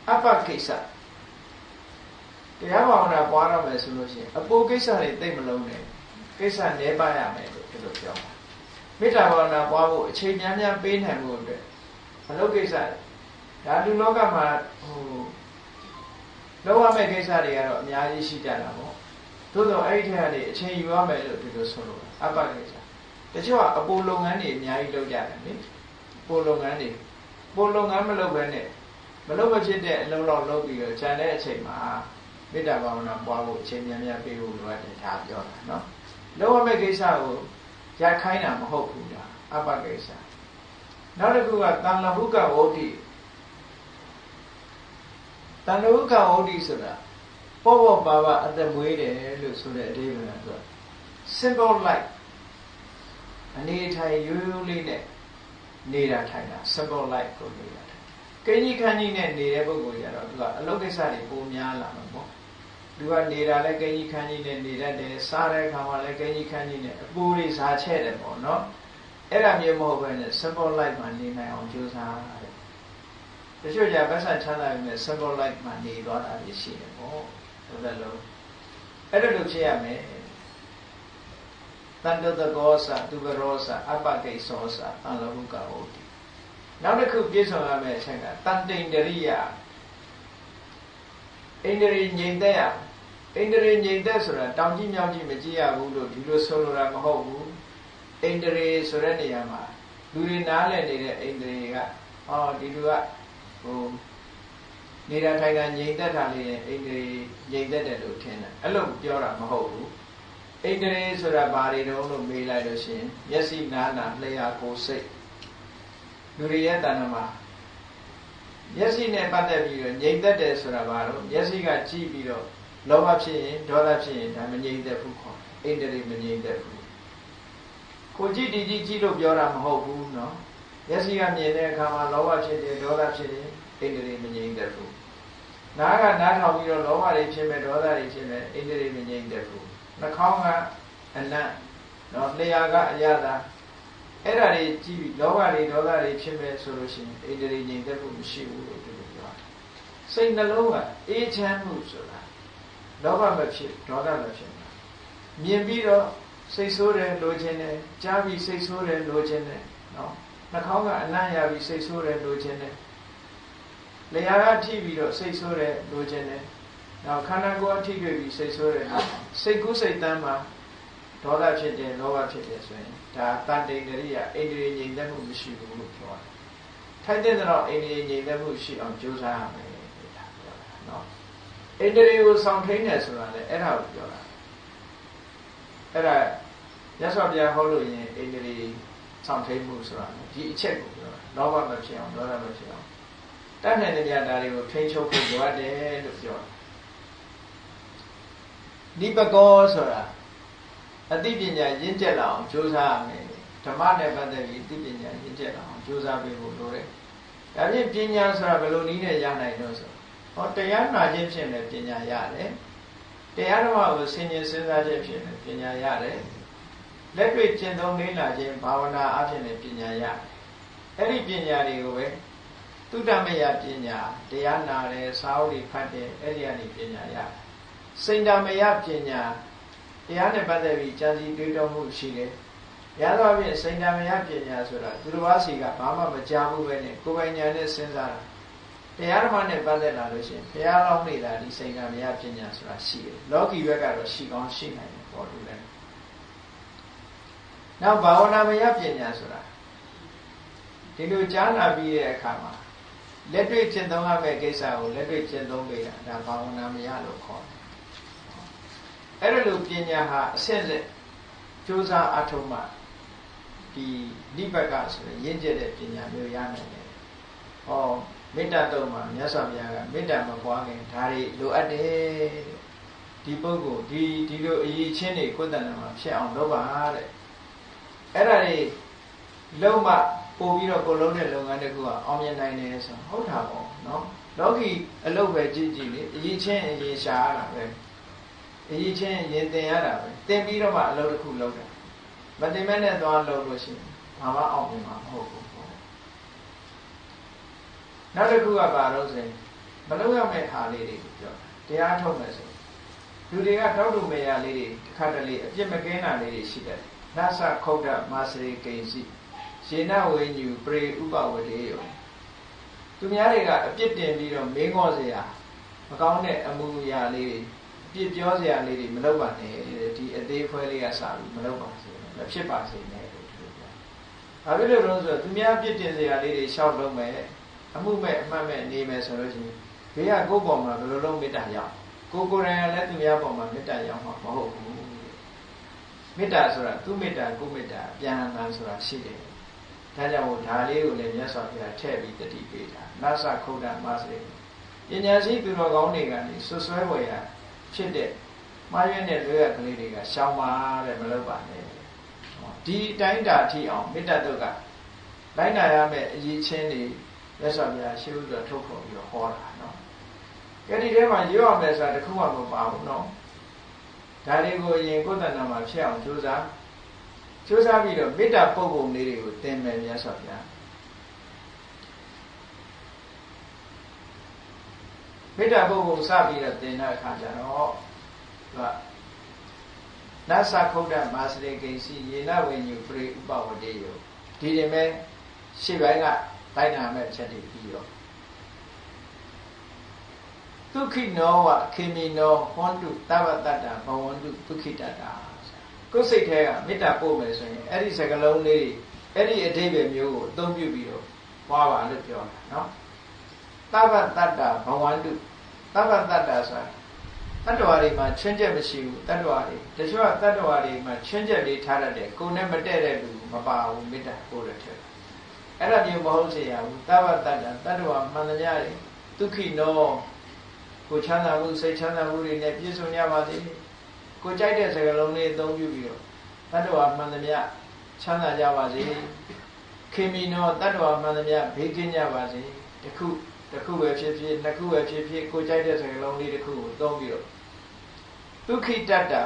အပ္ပကိစ္စတရားဘာဝနာပွားရမယ်ဆိုလို့ရှိရင်အပိုးကိစ္စတွေသိမလုံးနဲ့ကိစ္စနည်းပါရမယ်လို့ဒီလိုပြောတာမေတ္တာဘာဝနာပွားဖို့အချိန်များများပေးနိုင်ဖို့အတွက်အလုပ်ကိစ္စဒါလူလောကမှာလောက်ရမယ့်ကိစ္စတွေကတော့အများကြီးရှိကြတာပေါ့သို့တော့အဲ့ဒီထက်ကနေအချိန်ယူရမယ်လို့ဒီလိုဆိုလို့အပ္ပကိစ္စတချို့ကအပိုလုပ်ငန်းတွေအများကြီးလုပ်ကြတယ်လေပိုလုပ်ငန်းမလုပ်ဘဲနဲ့မလုပ်မဖြစ်တဲ့အလုံးလောက်လုပ်ပြီးတော့ခြံတဲ့အချိန်မှာမေတ္တာဘာဝနာပွားဖို့အချိန်များများပေးဖို့လိုအပ်တယ်ဒါပြောတာနော်လောက်ရမယ့်ကိစ္စကိုရခိုင်းတာမဟုတ်ဘူးဒါအပ္ပကိစ္စနောက်တစ်ခုကတန်လဟုကဝဋ္ဌိတန်လဟုကဝဋ္ဌိဆိုတာပေါ့ပါပါအသက်မွေးတယ်လို့ဆိုတဲ့အဓိပ္ပာယ်က simple life အနေထိုင်ရိုးရိုးလေးနဲ့နေတာထိုင်တာ simple life ကိုနေတာကိန်းကြီးခန်းကြီးနဲ့နေတဲ့ပုဂ္ဂိုလ်ကြတော့သူကအလုပ်ကိစ္စတွေပိုများလာမှာပေါ့သူကနေတာလဲကိန်းကြီးခန်းကြီးနဲ့နေတတ်တယ်စားတဲ့အခါမှာလဲကိန်းကြီးခန်းကြီးနဲ့အပူတွေစားချဲ့တယ်ပေါ့နော်အဲ့ဒါမျိုးမဟုတ်ဘဲနဲ့ simple life မှာနေနိုင်အောင်ကြိုးစားတယ်တချို့ကြပတ်စံချမ်းသာပြီးနဲ့ simple life မှာနေသွားတာလည်းရှိတယ်ပေါ့ဒါလည်းလို့အဲ့ဒါလို့ဖြစ်ရမယ်တန်တတကောသသူဘရောသအပ္ပကိသောသတန်လဟုကဝဋ္ဌိနောက်တစ်ခုပြည့်စုံရမယ့်အချက်ကတန်တိန်တရိယဣန္ဒြေငြိမ်သက်ရဣန္ဒြေငြိမ်သက်ဆိုတာတောင်ကြီးမြောက်ကြီးမကြည့်ရဘူးလို့ဒီလိုဆိုလိုတာမဟုတ်ဘူးဣန္ဒြေဆိုတဲ့နေရာမှာလူတွေနားလည်နေတဲ့ဣန္ဒြေကဒီလူကနေတာထိုင်တာငြိမ်သက်တာလေးရဲ့ဣန္ဒြေငြိမ်သက်တယ်လို့ထင်တယ်အဲ့လိုပြောတာမဟုတ်ဘူးဣန္ဒြေဆိုတာဘာတွေတုံးလို့မေးလိုက်လို့ရှိရင်မျက်စိနားနာလျှာကိုယ်စိတ်လူတွေရဲ့တဏ္ဍာမှာမျက်စိနဲ့ပတ်သက်ပြီးတော့ငြိမ်သက်တယ်ဆိုတာဘာလို့မျက်စိကကြည့်ပြီးတော့လောဘဖြစ်ရင်ဒေါသဖြစ်ရင်ဒါမငြိမ်သက်ဘူးခေါ်ဣန္ဒြေမငြိမ်သက်ဘူးကိုကြည့်ဒီကြည့်လို့ပြောတာမဟုတ်ဘူးနော်မျက်စိကမြင်တဲ့အခါမှာလောဘဖြစ်တယ်ဒေါသဖြစ်တယ်ဣန္ဒြေမငြိမ်သက်ဘူးနားကနားထောင်ပြီးတော့လောဘတွေဖြစ်မဲ့ဒေါသတွေဖြစ်မဲ့ဣန္ဒြေမငြိမ်သက်ဘူးနှာခေါင်းကအနတ်နော်လျှာကအရသာအဲ့ဒါတွေကြည့်ပြီးလောဘတွေဒေါသတွေဖြစ်မဲ့ဆိုလို့ရှိရင်ဣန္ဒြေငြိမ်သက်မှုမရှိဘူးလို့ဒီလိုပြောတယ်စိတ်နှလုံးကအေးချမ်းမှုဆိုတာလောဘမဖြစ်ဒေါသမဖြစ်ဘူးမြင်ပြီးတော့စိတ်ဆိုးတယ်လိုချင်တယ်ကြားပြီးစိတ်ဆိုးတယ်လိုချင်တယ်နော်နှာခေါင်းကအနံ့ရပြီးစိတ်ဆိုးတယ်လိုချင်တယ်လျှာကထိပြီးတော့စိတ်ဆိုးတယ်လိုချင်တယ်နောက်ခန္ဓာကိုယ်အထိတွေ့ပြီးစိတ်ဆိုးတယ်စိတ်ကူးစိတ်တမ်းမှာဒေါသဖြစ်တယ်လောဘဖြစ်တယ်ဆိုရင်ဒါတန်တိန်တရိယဣန္ဒြေငြိမ်သက်မှုမရှိဘူးလို့ပြောတယ်ထိုက်တဲ့တော့ဣန္ဒြေငြိမ်သက်မှုရှိအောင်ကြိုးစားရမယ်ဒါပြောတာနော်ဣန္ဒြေကိုဆောင်ထိန်တယ်ဆိုတာလေအဲ့ဒါကိုပြောတာအဲ့ဒါမြတ်စွာဘုရားဟောလို့ရင်ဣန္ဒြေဆောင်ထိန်မှုဆိုတာဒီအချက်ကိုပြောတာလောဘမဖြစ်အောင်ဒေါသမဖြစ်အောင်တတ်နိုင်တဲ့နေရာတွေကိုထိန်းချုပ်ဖို့လိုအပ်တယ်လို့ပြောတာနိပကောဆိုတာအသိပညာရင့်ကျက်လာအောင်ကြိုးစားရမယ် ဓမ္မနဲ့ပတ်သက်ပြီးသိပညာရင့်ကျက်အောင်ကြိုးစားပေးဖို့လိုတယ်ဒါဖြင့်ပညာဆိုတာဘယ်လိုနည်းနဲ့ရနိုင်လို့ဆိုဟောတရားနာခြင်းဖြင့်လည်းပညာရတယ်တရားဓမ္မကိုဆင်ခြင်စဉ်းစားခြင်းဖြင့်လည်းပညာရတယ်လက်တွေ့ကျင့်သုံးလေ့လာခြင်းဘာဝနာအဖြစ်နဲ့ပညာရတယ်အဲ့ဒီပညာတွေကိုပဲသုတ္တမယပညာတရားနာတယ်စာအုပ်တွေဖတ်တယ်အဲ့ဒီကနေပညာရတယ်စိန္ဒမယပညာတရားနဲ့ပတ်သက်ပြီးကြံစည်တွေးတောမှုရှိတယ်ရသော်ဖြင့်စိန္ဒမယပညာဆိုတာသူတစ်ပါးစီကဘာမှမကြားဘူးပဲနဲ့ကိုယ်ပိုင်ဉာဏ်နဲ့စဉ်းစားတာတရားဓမ္မနဲ့ပတ်သက်လာလို့ရှိရင်ဘုရားလောင်းနေတာဒီစိန္ဒမယပညာဆိုတာရှိတယ်လောကီဘက်ကတော့ရှိကောင်းရှိနိုင်တယ်ပေါ်တူတယ်နောက်ဘာဝနာမယပညာဆိုတာဒီလိုကြားနာပြီးတဲ့အခါမှာလက်တွေ့ကျင့်သုံးရမယ့်ကိစ္စကိုလက်တွေ့ကျင့်သုံးပေးတာဒါဘာဝနာမယလို့ခေါ်တယ်အဲ့ဒါလိုပညာဟာအစစ်စစ်ကြိုးစားအထောက်မှဒီနိဗ္ဗာန်ဆိုရင်ရင့်ကျက်တဲ့ပညာမျိုးရနိုင်တယ်ဟောမေတ္တာတုံးမှာမြတ်စွာဘုရားကမေတ္တာမပွားခင်ဒါတွေလိုအပ်တယ်ဒီပုဂ္ဂိုလ်ဒီလိုအရေးချင်းတွေကိုယ်တဏ္ဍာမှာဖြစ်အောင်လုပ်ပါတဲ့အဲ့ဒါတွေလုံးမပို့ပြီးတော့ကိုလုံးတဲ့လုပ်ငန်းတစ်ခုကအောင်မြင်နိုင်တယ်ဆိုဟုတ်တာပေါ့နော်လောကီအလုပ်ပဲကြည့်ကြည့်လေအရေးချင်းအရေးရှာရတာပဲအရေးချင်းရင်တင်ရတာပဲတင်ပြီးတော့မှအလုပ်တစ်ခုလုပ်တယ်မတင်မဲနဲ့သွားလုပ်လို့ရှိရင်ဘာမှအောင်မြင်မှာမဟုတ်ဘူးပေါ့နောက်တစ်ခုကဘာလို့ဆိုရင်မလုပ်ရမယ့်ဟာလေးတွေကိုပြောတရားထုတ်မယ်ဆိုလူတွေကတောက်တူမေယာလေးတွေတစ်ခါတလေအပြစ်မကင်းတာလေးတွေရှိတယ်နသခုတ်တမာစရိကိဉ္စီရှင်နဝိညူပရိဥပဝတေယောသူများတွေကအပြစ်တင်ပြီးတော့မင်းငေါ်စရာမကောင်းတဲ့အမှုရာလေးတွေအပြစ်ပြောစရာလေးတွေမလုပ်ပါနဲ့ဒီအသေးဖွဲလေးကစပြီးမလုပ်ပါစေမဖြစ်ပါစေနဲ့လို့ပြောပြ။ဘာဖြစ်လို့လဲဆိုတော့သူများပြစ်တင်စရာလေးတွေရှောက်လုံးမဲ့အမှုမဲ့အမှတ်မဲ့နေမယ်ဆိုလို့ရှိရင်ဘေးကကိုယ့်ပေါ်မှာဘယ်လိုလုပ်မေတ္တာရောက်ကိုယ်တိုင်လည်းသူများပေါ်မှာမေတ္တာရောက်မှာမဟုတ်ဘူး။မေတ္တာဆိုတာသူမေတ္တာကိုယ်မေတ္တာပြန်လာဆိုတာရှိတယ်။ဒါကြောင့်ဒါလေးကိုလည်းမြတ်စွာဘုရားထည့်ပြီးတတိပေးတာနသခုတ်တမစရိပညာရှိသူတော်ကောင်းတွေကနေဆွဆွဲဝယ်ရဖြစ်တဲ့မှားရွံ့တဲ့လွဲရကလေးတွေကရှောင်ပါတဲ့မလုပ်ပါနဲ့ဒီတိုင်းတာထိအောင်မေတ္တာတုတ်ကလိုက်နာရမယ့်အရေးချင်းတွေလက်စွာပြရှင်းဥစွာထုတ်ခေါ်ပြီးတော့ဟောတာနော်ကြဒီထဲမှာရွတ်အောင်မယ်ဆိုတာတခုမှမပါဘူးနော်ဒါတွေကိုအရင်ကိုယ်တဏ္ဍာမှာဖြစ်အောင်ကြိုးစားပြီးတော့မေတ္တာပုဂ္ဂိုလ်လေးတွေကိုသင်မယ်မြတ်စွာဘုရားမေတ္တာပုဂ္ဂိုလ်စပြီးတော့သင်တဲ့အခါကျတော့သူကနသခုတ်တမာစရိကိဉ္စီယေနဝိညူပရိဥပဝတေယောဒီရင်မဲ့ရှေ့ပိုင်းကတိုက်နာမဲ့ချက်တွေပြီးတော့ဒုက္ခိနောဝခေမိနောဟောတုတဗ္ဗတတ္တဘဝန္တုဒုက္ခိတတ္တာကိုယ်စိတ်ထဲကမေတ္တာပို့မယ်ဆိုရင်အဲ့ဒီစကားလုံးလေးအဲ့ဒီအဓိပ္ပာယ်မျိုးကိုအသုံးပြုပြီးတော့ဟောပါလို့ပြောတာနော်တဗ္ဗတတ္တဘဝန္တုတဗ္ဗတတ္တဆိုတာတတ္တဝါတွေမှာချွင်းချက်မရှိဘူးတတ္တဝါတွေတချို့ကတတ္တဝါတွေမှာချွင်းချက်လေးထားတတ်တယ်ကိုယ်နဲ့မတည့်တဲ့လူမပါဘူးမေတ္တာပို့တဲ့ထက်အဲ့ဒါမျိုးမဟုတ်စေရဘူးတဗ္ဗတတ္တတတ္တဝါမှန်တရားတွေဒုက္ခိနောကိုချမ်းသာမှုစိတ်ချမ်းသာမှုတွေနဲ့ပြည့်စုံကြပါစေကိုကြိုက်တဲ့စကားလုံးလေးအသုံးပြုပြီးတော့တတ္တဝါမှန်တရားချမ်းသာကြပါစေခေမိနောတတ္တဝါမှန်တရားဘေးကင်းကြပါစေတစ်ခုပဲဖြစ်ဖြစ်နှစ်ခုပဲဖြစ်ဖြစ်ကိုကြိုက်တဲ့စကားလုံးလေးတစ်ခုကိုသုံးပြီးတော့ဒုက္ခိတတ္တာ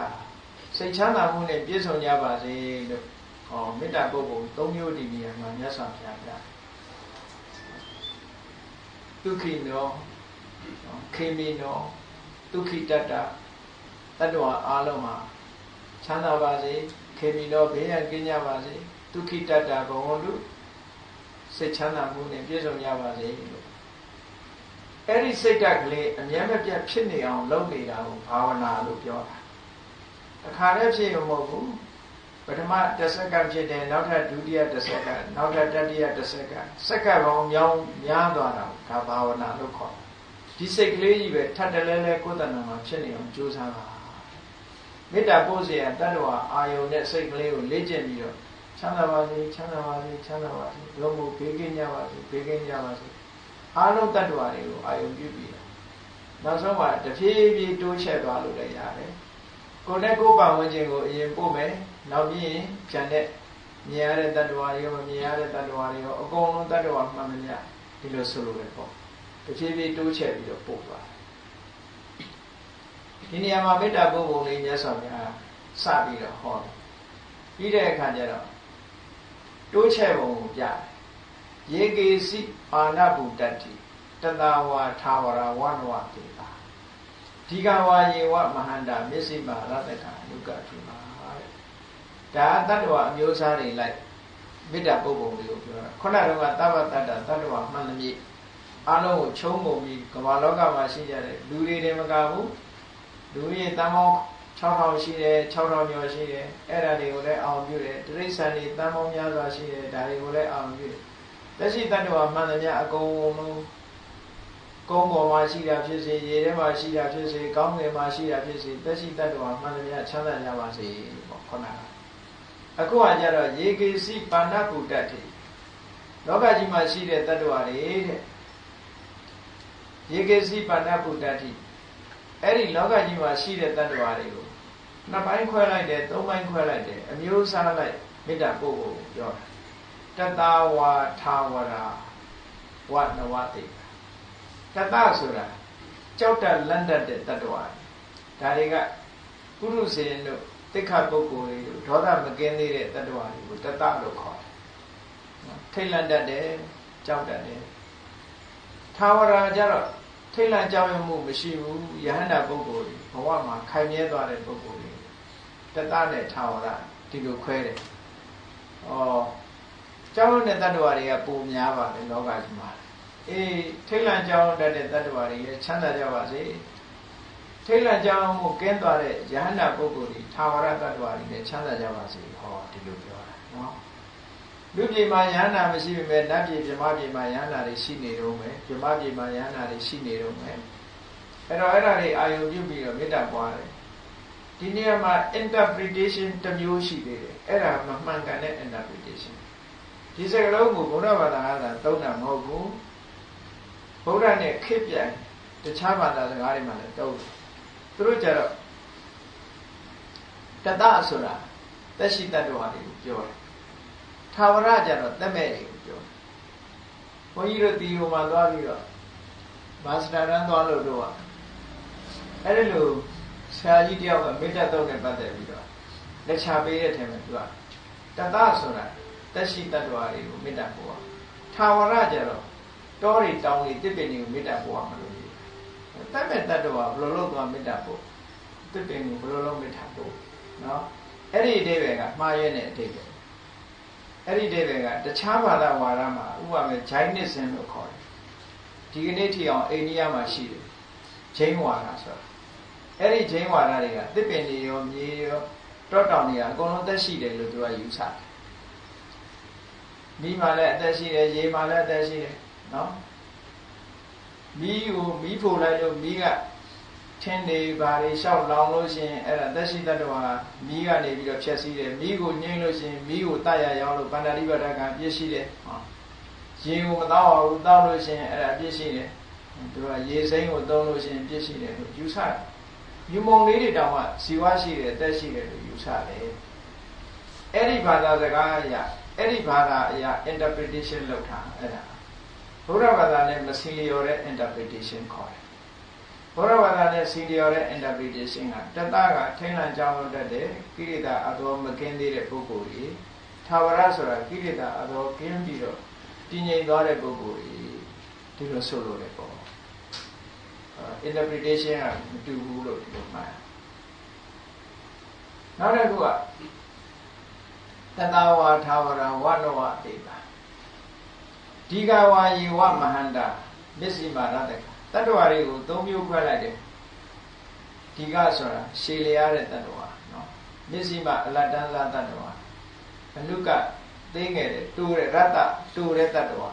စိတ်ချမ်းသာမှုနဲ့ပြည့်စုံကြပါစေလို့ဟောမေတ္တာပုဂ္ဂိုလ်၃မျိုးဒီနေရာမှာမြတ်စွာဘုရားပြဒုက္ခိနောခေမိနောဒုက္ခိတတ္တာတတ္တဝါအားလုံးမှာချမ်းသာပါစေခေမိနောဘေးရန်ကင်းကြပါစေဒုက္ခိတတ္တာဘဝန္တုစိတ်ချမ်းသာမှုနဲ့ပြည့်စုံကြပါစေလို့အဲ့ဒီစိတ်ဓာတ်ကလေးအမြဲမပြတ်ဖြစ်နေအောင်လုပ်နေတာကိုဘာဝနာလို့ပြောတာအခါတည်းဖြစ်ရုံမဟုတ်ဘူးပထမ10စက္ကန့်ဖြစ်တယ်နောက်ထပ်ဒုတိယ10စက္ကန့်နောက်ထပ်တတိယ10စက္ကန့်စက္ကန့်ပေါင်းများသွားတာဒါဘာဝနာလို့ခေါ်တယ်ဒီစိတ်ကလေးကြီးပဲထပ်တလဲလဲကိုယ်တဏ္ဍာမှာဖြစ်နေအောင်ကြိုးစားပါမေတ္တာပို့เสียတတ္တဝါအာယုန်နဲ့စိတ်ကလေးကိုလေ့ကျင့်ပြီးတော့ချမ်းသာပါစေချမ်းသာပါစေချမ်းသာပါစေဘုံဘုဘေးကင်းကြပါစေဘေးကင်းကြပါစေအားလုံးတတ္တဝါတွေကိုအာယုန်ပြုပြီးနောက်ဆုံးမှာတဖြည်းဖြည်းတိုးချက်သွားလို့လည်းရတယ်ကိုယ်နဲ့ကိုယ်ပတ်ဝန်းကျင်ကိုအရင်ပို့မယ်နောက်ပြီးရင်ပြန်တဲ့ မြင်ရတဲ့တ attva တွေရောမမြင်ရတဲ့တ attva တွေရောအကုန်လုံးတ attva မှန်မှန်များဒီလိုဆိုလိုပဲပေါ့တဖြည်းဖြည်းတိုးချဲ့ပြီးတော့ပို့သွားဒီနေရာမှာမေတ္တာပုဂ္ဂိုလ်လေးမြတ်စွာဘုရားစပြီးတော့ဟောတယ်ပြီးတဲ့အခါကျတော့တိုးချဲ့ပုံကိုပြတယ်ယေကေစီအာနဗုတ္တိတတဝါထာဝရဝနဝတေတာဒီကဝါယေဝမဟန္တာမျက်စိမာရတ္တကယုကတိမာတဲ့ဒါတတ္တဝအမျိုးစားတွေလိုက်မေတ္တာပုဂ္ဂိုလ်တွေကိုပြောတာခုနကတော့သဗ္ဗတ္တတတ္တဝမှန်သမျှအလုံးကိုချုံးပုံပြီးကမ္ဘာလောကမှာရှိကြတဲ့လူတွေတွေမကဘူးလူကြီးတန်ပေါင်း6000ရှိတယ်6000ကျော်ရှိတယ်အဲ့ဒါတွေကိုလည်းအောင်ပြုတယ်တိရစ္ဆာန်တွေတန်ပေါင်းများစွာရှိတယ်ဒါတွေကိုလည်းအောင်ပြုတယ်လက်ရှိတတ္တဝမှန်သမျှအကုန်လုံးကုန်းပေါ်မှာရှိတာဖြစ်စေရေထဲမှာရှိတာဖြစ်စေကောင်းကင်မှာရှိတာဖြစ်စေသက်ရှိတတ္တဝမှန်သမျှချမ်းသာကြပါစေပေါ့ခုနကအခုကကြတော့ယေကေစီပါဏဗုတ္တိလောကကြီးမှာရှိတဲ့တတ္တဝတွေတဲ့ယေကေစီပါဏဗုတ္တိအဲ့ဒီလောကကြီးမှာရှိတဲ့တ attva တွေကိုနှစ်ပိုင်းခွဲလိုက်တယ်သုံးပိုင်းခွဲလိုက်တယ်အမျိုးအစားလိုက်မေတ္တာပို့ဖို့ပြောတာတတဝါထာဝရဝနဝတိတတဆိုတာကြောက်တတ်လန့်တတ်တဲ့တ attva ဒါတွေကပုရုဇဉ်တို့တိခတ်ပုဂ္ဂိုလ်တွေတို့ဒေါသမကင်းသေးတဲ့တ attva တွေကိုတတလို့ခေါ်တယ်ထိတ်လန့်တတ်တယ်ကြောက်တတ်တယ်ထာဝရကြတော့ထိတ်လန့်ကြောက်ရွံ့မှုမရှိဘူးယဟန္တာပုဂ္ဂိုလ်တွေဘဝမှာခိုင်မြဲသွားတဲ့ပုဂ္ဂိုလ်တွေတတနဲ့ထာဝရဒီလိုခွဲတယ်။ကြောက်ရွံ့တဲ့တ attva တွေကပုံများပါတယ်လောကကြီးမှာ။အေးထိတ်လန့်ကြောက်တတ်တဲ့တ attva တွေလည်းချမ်းသာကြပါစေ။ထိတ်လန့်ကြောက်မှုကင်းသွားတဲ့ယဟန္တာပုဂ္ဂိုလ်တွေထာဝရတ attva တွေလည်းချမ်းသာကြပါစေ။ဟောဒီလိုပြောတာနော်။လူပြည်မှာယန္တာမရှိပေမဲ့နတ်ပြည်ပြမပြည်မှာယန္တာတွေရှိနေတော့မယ်ပြမပြည်မှာယန္တာတွေရှိနေတော့မယ်အဲ့တော့အဲ့ဒါတွေအာယုံပြုပြီးတော့မေတ္တာပွားတယ်ဒီနေရာမှာ interpretation တစ်မျိုးရှိသေးတယ်အဲ့ဒါမမှန်ကန်တဲ့ interpretation ဒီစကားလုံးကိုဘုရားဘာသာကသုံးတာမဟုတ်ဘူးဘုရားနဲ့ခေတ်ပြန်တခြားဘာသာစကားတွေမှာလည်းသုံးတယ်သူတို့ကြတော့တတဆိုတာသက်ရှိတ attva တွေကိုပြောတယ်ထာဝရကြတော့တက်မဲ့တွေကိုပြောဘုန်းကြီးတို့တီဟိုမှာသွားပြီးတော့မာစတာရန်သွားလို့တော့အဲ့ဒီလိုဆရာကြီးတယောက်ကမေတ္တာတော့နဲ့ပတ်သက်ပြီးတော့လက်ချပေးတဲ့အထက်မှာသူကတတဆိုတာတက်ရှိတ attva တွေကိုမေတ္တာပို့ထာဝရကြတော့တောတွေတောင်တွေတစ်ပင်တွေကိုမေတ္တာပို့ရမှာလို့တက်မဲ့တ attva ဘယ်လိုလုပ်သွားမေတ္တာပို့တစ်ပင်ကိုဘယ်လိုလုပ်မေတ္တာပို့နော်အဲ့ဒီအဓိပ္ပာယ်ကမှားရဲတဲ့အဓိပ္ပာယ်အဲ့ဒီတဲ့ကတခြားဘာသာဝါဒမှာဥပမာဂျိုင်းနစ်စင်လို့ခေါ်တယ်ဒီကနေ့ထိအောင်အိန္ဒိယမှာရှိတယ်ဂျိန်းဝါဒဆိုတာအဲ့ဒီဂျိန်းဝါဒတွေကတစ်ပင်တွေရောမြေရောတောတောင်တွေကအကုန်လုံးသက်ရှိတယ်လို့သူကယူဆတယ်မိမှာလည်းအသက်ရှိတယ်ရေမှာလည်းအသက်ရှိတယ်နော်မိကိုမိဖို့လိုက်လို့မိကထင်းတွေဘာတွေလျှောက်လောင်လို့ရှိရင်အဲ့ဒါသက်ရှိတ attva မီးကနေပြီးတော့ဖြည့်ဆည်းတယ်မီးကိုငြိမ့်လို့ရှိရင်မီးကိုတတ်ရရောင်းလို့ပန္နတိပဒကပြည့်ရှိတယ်ဟောရေကိုမတောက်အောင်တောက်လို့ရှိရင်အဲ့ဒါပြည့်ရှိတယ်သူကရေစိမ်းကိုသုံးလို့ရှိရင်ပြည့်ရှိတယ်လို့ယူဆတယ်ယူမုံလေးတွေတောင်မှဇီဝရှိတယ်အသက်ရှိတယ်လို့ယူဆတယ်အဲ့ဒီဘာသာစကားအရအဲ့ဒီဘာသာအရ interpretation လုပ်တာအဲ့ဒါဘုရားဘာသာနဲ့မစင်လျော်တဲ့ interpretation ခေါ်တယ်ဘုရားဘာသာနဲ့စီလျော်တဲ့ interpretation ကတတကထိန်းလန့်ကြောင်းလို့တတ်တဲ့ကိရိတာအတော်မကင်းသေးတဲ့ပုဂ္ဂိုလ်ကြီးထာဝရဆိုတာကိရိတာအတော်ကင်းပြီးတော့တည်ငြိမ်သွားတဲ့ပုဂ္ဂိုလ်ကြီးဒီလိုဆိုလို့လည်းပေါ့ interpretation ကမတူဘူးလို့ဒီလိုမှတ်နောက်တစ်ခုကတတဝါထာဝရဝနဝတေတာဒီကဝါယေဝမဟန္တာမျက်စိမာရတ္တတ attva တွေကို၃မျိုးခွဲလိုက်တယ်ဒီကဆိုတာရှည်လျားတဲ့တ attva နော်မျက်စိမှာအလတ်တန်းစားတ attva အနုကသိငယ်တဲ့တူတဲ့ရတ္တတူတဲ့တ attva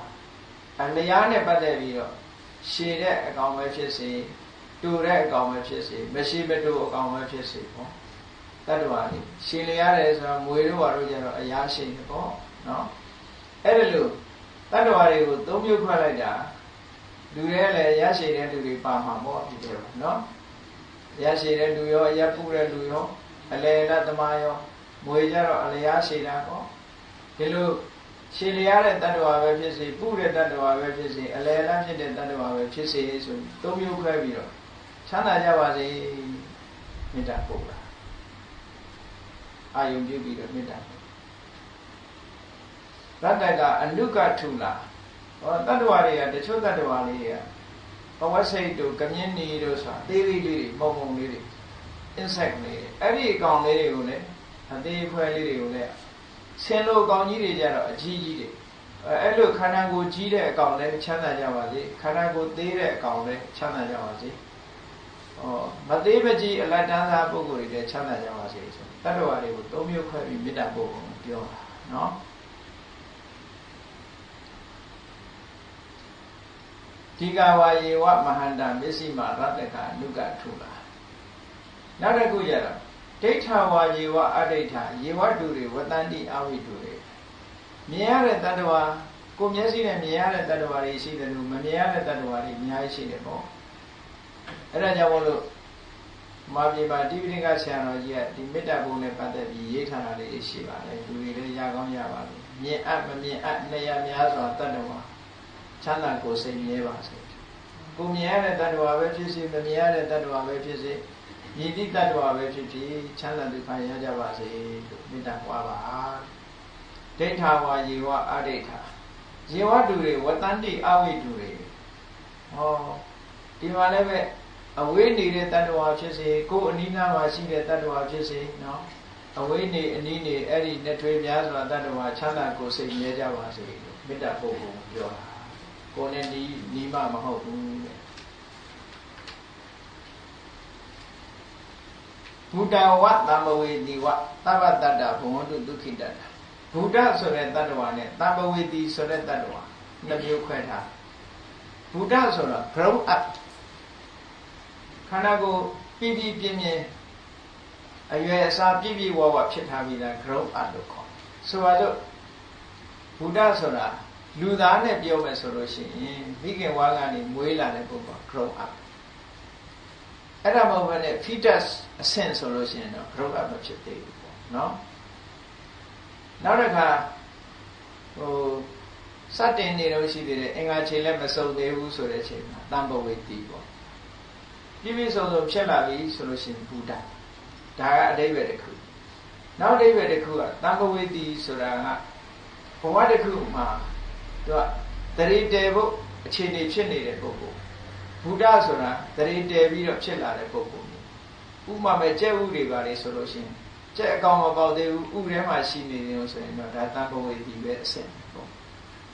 အလျားနဲ့ပတ်သက်ပြီးတော့ရှည်တဲ့အကောင်ပဲဖြစ်စေတူတဲ့အကောင်ပဲဖြစ်စေမရှိမတူအကောင်ပဲဖြစ်စေပေါ့တ attva တွေရှည်လျားတယ်ဆိုတာမွေတို့ဘာလို့ကျတော့အရာရှိတယ်ပေါ့နော်အဲ့ဒါလို့တ attva တွေကို၃မျိုးခွဲလိုက်တာလူတွေလည်းရရှိတဲ့လူတွေပါမှာပေါ့ဒီလိုနော်ရရှိတဲ့လူရောရပူတဲ့လူရောအလေလတ်သမားရောမွေကြတော့အလျားရှိတာပေါ့ ဒီလိုရှည်လျားတဲ့တတ္တဝါပဲဖြစ်စေပုတဲ့တတ္တဝါပဲဖြစ်စေအလယ်လမ်းဖြစ်တဲ့တတ္တဝါပဲဖြစ်စေဆိုသုံးမျိုးခွဲပြီးတော့ချမ်းသာကြပါစေမေတ္တာပို့တာအာယုံပြုပြီးတော့မေတ္တာရတ္တကအနုကထုလာဟောတတ္တဝါတွေကတချို့တတ္တဝါလေးတွေကဘဝစိတ်တို့ကမြင်းနီတို့ဆိုတာသေးသေးလေးတွေပုံပုံလေးတွေ insect လေးအဲ့ဒီအကောင်လေးတွေကိုလည်းအသေးဖွဲလေးတွေကိုလည်းဆင်းလို့အကောင်ကြီးတွေကြတော့အကြီးကြီးတွေအဲ့လိုခန္ဓာကိုယ်ကြီးတဲ့အကောင်လည်းချမ်းသာကြပါစေခန္ဓာကိုယ်သေးတဲ့အကောင်လည်းချမ်းသာကြပါစေမသေးမကြီးအလတ်တန်းစားပုဂ္ဂိုလ်တွေလည်းချမ်းသာကြပါစေဆိုတတ္တဝါတွေကိုသုံးမျိုးခွဲပြီးမေတ္တာပို့ဖို့ပြောတာနော်ဒီကဝါယေဝမဟန္တာမစ္စည်းမရတ္တကအနုကထုလာနောက်တစ်ခုရတော့ဒိဋ္ဌဝါယေဝအဒိဋ္ဌယေဝတုတွေဝတ္တန္တိအဝိတုတွေမြင်ရတဲ့တတ္တဝါကိုမျက်စိနဲ့မြင်ရတဲ့တတ္တဝါတွေရှိတယ်လို့မမြင်ရတဲ့တတ္တဝါတွေအများကြီးရှိတယ်ပေါ့အဲ့ဒါကြောင့်မို့လို့မာပြေပါတိပိဋကဆရာတော်ကြီးကဒီမေတ္တာပုံနဲ့ပတ်သက်ပြီးရေးထားတာလေးရှိပါတယ်လူတွေလည်းရကောင်းရပါလိမ့်မြင်အပ်မမြင်အပ်နေရာများစွာတတ္တဝါချမ်းသာကိုယ်စိတ်မြဲပါစေကိုမြင်ရတဲ့တ attva ပဲဖြစ်စေမမြင်ရတဲ့တ attva ပဲဖြစ်စေယဉ်တိတ attva ပဲဖြစ်ဖြစ်ချမ်းသာဒုက္ခရကြပါစေလို့မေတ္တာပွားပါဒိဋ္ဌဝါယေဝအဒိဋ္ဌယေဝတုတွေဝတ္တန္တိအဝိတုတွေဟောဒီမှာလည်းပဲအဝေးနေတဲ့တ attva ဖြစ်စေကိုယ်အနိနာမှာရှိတဲ့တ attva ဖြစ်စေနော်အဝေးနေအနီးနေအဲ့ဒီနှစ်ထွေးများစွာတ attva ချမ်းသာကိုယ်စိတ်မြဲကြပါစေလို့မေတ္တာပို့ဖို့ပြောတာကိုယ်နဲ့နီးမှမဟုတ်ဘူးတဲ့ဘုဒ္ဓဝတ္တမဝေတိဝသဗ္ဗတတ္တဘဝန္တုဒုက္ခိတတ္တဘုဒ္ဓဆိုတဲ့တ attva နဲ့တမ္ပဝေတိဆိုတဲ့တ attva နှစ်မျိုးခွဲထားဘုဒ္ဓဆိုတော့ grow up ခန္ဓာကိုယ်ပြည့်ပြည့်ပြင်းပြင်းအရွယ်အစားပြည့်ပြည့်ဝဝဖြစ်ထားပြီးသား grow up လို့ခေါ်ဆိုပါတော့ဘုဒ္ဓဆိုတာလူသားနဲ့ပြောမယ်ဆိုလို့ရှိရင်မိခင်ဝါကနေမွေးလာတဲ့ပုဂ္ဂိုလ် grow up အဲ့ဒါမဟုတ်ဘဲနဲ့ fetus အဆင့်ဆိုလို့ရှိရင်တော့ grow up မဖြစ်သေးဘူးပေါ့နော်နောက်တစ်ခါစတင်နေလို့ရှိသေးတယ်အင်္ဂါခြေလည်းမစုံသေးဘူးဆိုတဲ့အချိန်မှာတမ္ပဝေတိပေါ့ပြည့်ပြည့်စုံစုံဖြစ်လာပြီဆိုလို့ရှိရင်ဘုဒ္ဓဒါကအဓိပ္ပာယ်တစ်ခုနောက်အဓိပ္ပာယ်တစ်ခုကတမ္ပဝေတိဆိုတာကဘဝတစ်ခုမှာသူကတရေတည်ဖို့အခြေအနေဖြစ်နေတဲ့ပုဂ္ဂိုလ်ဘုဒ္ဓဆိုတာတရေတည်ပြီးတော့ဖြစ်လာတဲ့ပုဂ္ဂိုလ်ဥပမာမဲ့ကျက်ဥတွေပါလေဆိုလို့ရှိရင်ကျက်အကောင်မပေါက်သေးဘူးဥထဲမှာရှိနေတယ်ဆိုရင်တော့ဒါတမ္ပဝေတိပဲအဆင့်ပေါ့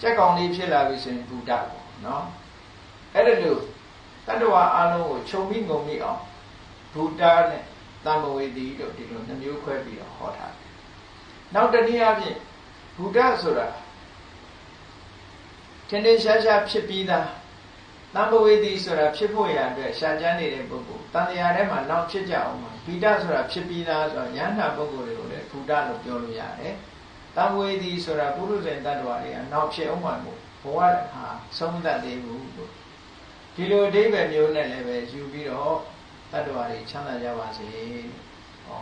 ကျက်ကောင်လေးဖြစ်လာပြီဆိုရင်ဘုဒ္ဓပေါ့နော်အဲ့ဒါလို့တတ္တဝါအလုံးကိုခြုံပြီးငုံမိအောင်ဘုဒ္ဓနဲ့တမ္ပဝေတိတို့ဒီလိုနှမျိုးခွဲပြီးတော့ဟောထားတယ်နောက်တနည်းအားဖြင့်ဘုဒ္ဓဆိုတာထင်ထင်ရှားရှားဖြစ်ပြီးသားတမ္ပဝေတိဆိုတာဖြစ်ဖို့ရအတွက်ရှားကြမ်းနေတဲ့ပုဂ္ဂိုလ်တန်တရားထဲမှာနောက်ဖြစ်ကြအောင်ပါဘိဒဆိုတာဖြစ်ပြီးသားဆိုတော့ယန္တာပုဂ္ဂိုလ်တွေကိုလည်းဘုဒ္ဓလို့ပြောလို့ရတယ်တမ္ပဝေတိဆိုတာပုရုဇဉ်တ attva တွေကနောက်ဖြစ်အောင်မှာမို့ဘဝဟာဆုံးသက်သေးဘူးလို့ဒီလိုအဓိပ္ပာယ်မျိုးနဲ့လည်းပဲယူပြီးတော့တ attva တွေချမ်းသာကြပါစေဟော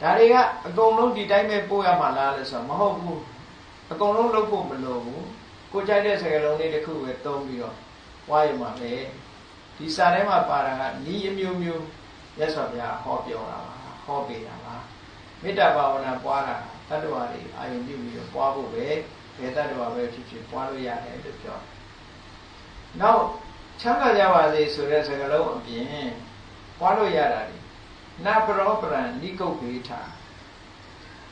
ဒါတွေကအကုန်လုံးဒီတိုင်းပဲပို့ရမှာလားလို့ဆိုတော့မဟုတ်ဘူးအကုန်လုံးလုပ်ဖို့မလိုဘူးကိုကြိုက်တဲ့စကားလုံးလေးတစ်ခုပဲသုံးပြီးတော့ဝါရမှာပဲဒီစာထဲမှာပါတာကဤအမျိုးမျိုးမြတ်စွာဘုရားဟောပြောတာပါဟောပေးတာပါမေတ္တာဘာဝနာပွားတာတ attva တွေအာယုံပြုပြီးတော့ပွားဖို့ပဲဘယ်တ attva ပဲဖြစ်ဖြစ်ပွားလို့ရတယ်လို့ပြောနောက်ချမ်းသာကြပါစေဆိုတဲ့စကားလုံးအပြင်ပွားလို့ရတာဒီနာပရောပရံနိကုတ်ပေထာ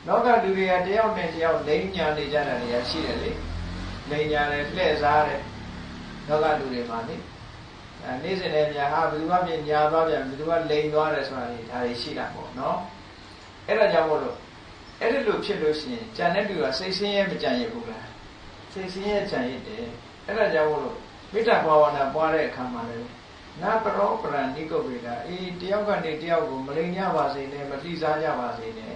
လောကလူတွေကတယောက်နဲ့တယောက်လိမ်ညာနေကြတာတွေကရှိတယ်လေလိမ်ညာတယ်လှည့်စားတယ်လောကလူတွေမှာလေနေ့စဉ်နဲ့ညာဟာဘယ်သူမှပြင်ညာသွားပြန်ဘယ်သူကလိမ်သွားတယ်ဆိုတာဒါတွေရှိတာပေါ့နော်အဲ့ဒါကြောင့်မို့လို့အဲ့ဒီလိုဖြစ်လို့ရှိရင်ကြံတဲ့လူကစိတ်ဆင်းရဲမကြံရဘူးလားစိတ်ဆင်းရဲကြံရတဲ့အဲ့ဒါကြောင့်မို့လို့မေတ္တာဘာဝနာပွားတဲ့အခါမှာလေနာပရောပရဏိကုတ်ပေတာတယောက်ကနေတယောက်ကိုမလိမ်ကြပါစေနဲ့မတိစားကြပါစေနဲ့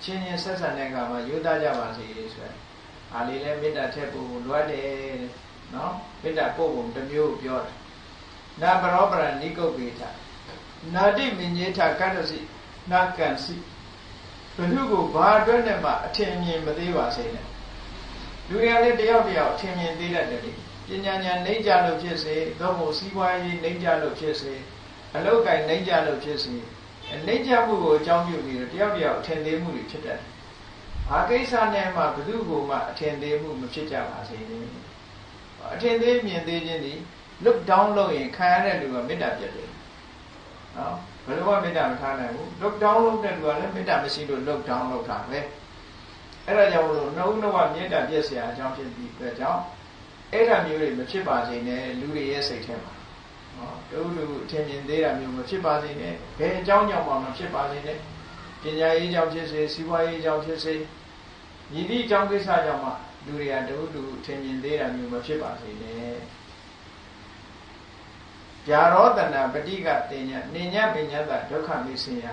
ချင်းချင်းဆက်ဆံတဲ့အခါမှာယူသားကြပါစေဆိုရယ်အားလေးလည်းမေတ္တာထည့်ဖို့လိုအပ်တယ်နော်မေတ္တာပို့ဖို့တစ်မျိုးပြောတယ်နာပရောပရဏိကုတ်ပေတာနာတိမညေထကတ္တစီနာကံစီ ဘသူကိုဘာအတွက်နဲ့မှအထင်မြင်မသေးပါစေနဲ့လူတွေကလည်းတယောက်တယောက်အထင်မြင်သေးတတ်တယ်ပညာဉာဏ်နှိမ့်ကြလို့ဖြစ်စေသို့မဟုတ်စီးပွားရေးနှိမ့်ကြလို့ဖြစ်စေအလုပ်ကိုင်နှိမ့်ကြလို့ဖြစ်စေနှိမ့်ကြမှုကိုအကြောင်းပြုပြီးတော့တယောက်တယောက်အထင်သေးမှုတွေဖြစ်တတ်တယ်။ဘာကိစ္စနဲ့မှဘသူကိုမှအထင်သေးမှုမဖြစ်ကြပါစေနဲ့။အထင်သေးမြင်သေးခြင်းဒီ look down လုပ်ရင်ခံရတဲ့လူကမေတ္တာပြတ်တယ်။နော်ဘယ်လိုမှမေတ္တာမထားနိုင်ဘူး။ look down လုပ်တဲ့လူကလည်းမေတ္တာမရှိလို့ look down လုပ်တာပဲ။အဲ့ဒါကြောင့်မလို့နှုတ်နှုတ်ကမေတ္တာပြည့်စရာအကြောင်းဖြစ်ပြီးအတွက်ကြောင့်အဲ့ဒါမျိုးတွေမဖြစ်ပါစေနဲ့လူတွေရဲ့စိတ်ထဲမှာတို့လူအထင်မြင်သေးတာမျိုးမဖြစ်ပါစေနဲ့ဘယ်အကြောင်းကြောင့်မှမဖြစ်ပါစေနဲ့ပညာရေးကြောင့်ဖြစ်စေစီးပွားရေးကြောင့်ဖြစ်စေညီသည့်အကြောင်းကိစ္စကြောင့်မှလူတွေကတို့လူအထင်မြင်သေးတာမျိုးမဖြစ်ပါစေနဲ့ဗျာရောတနာပဋိကတင်ညာနေညပညာတဒုက္ခမိစေယ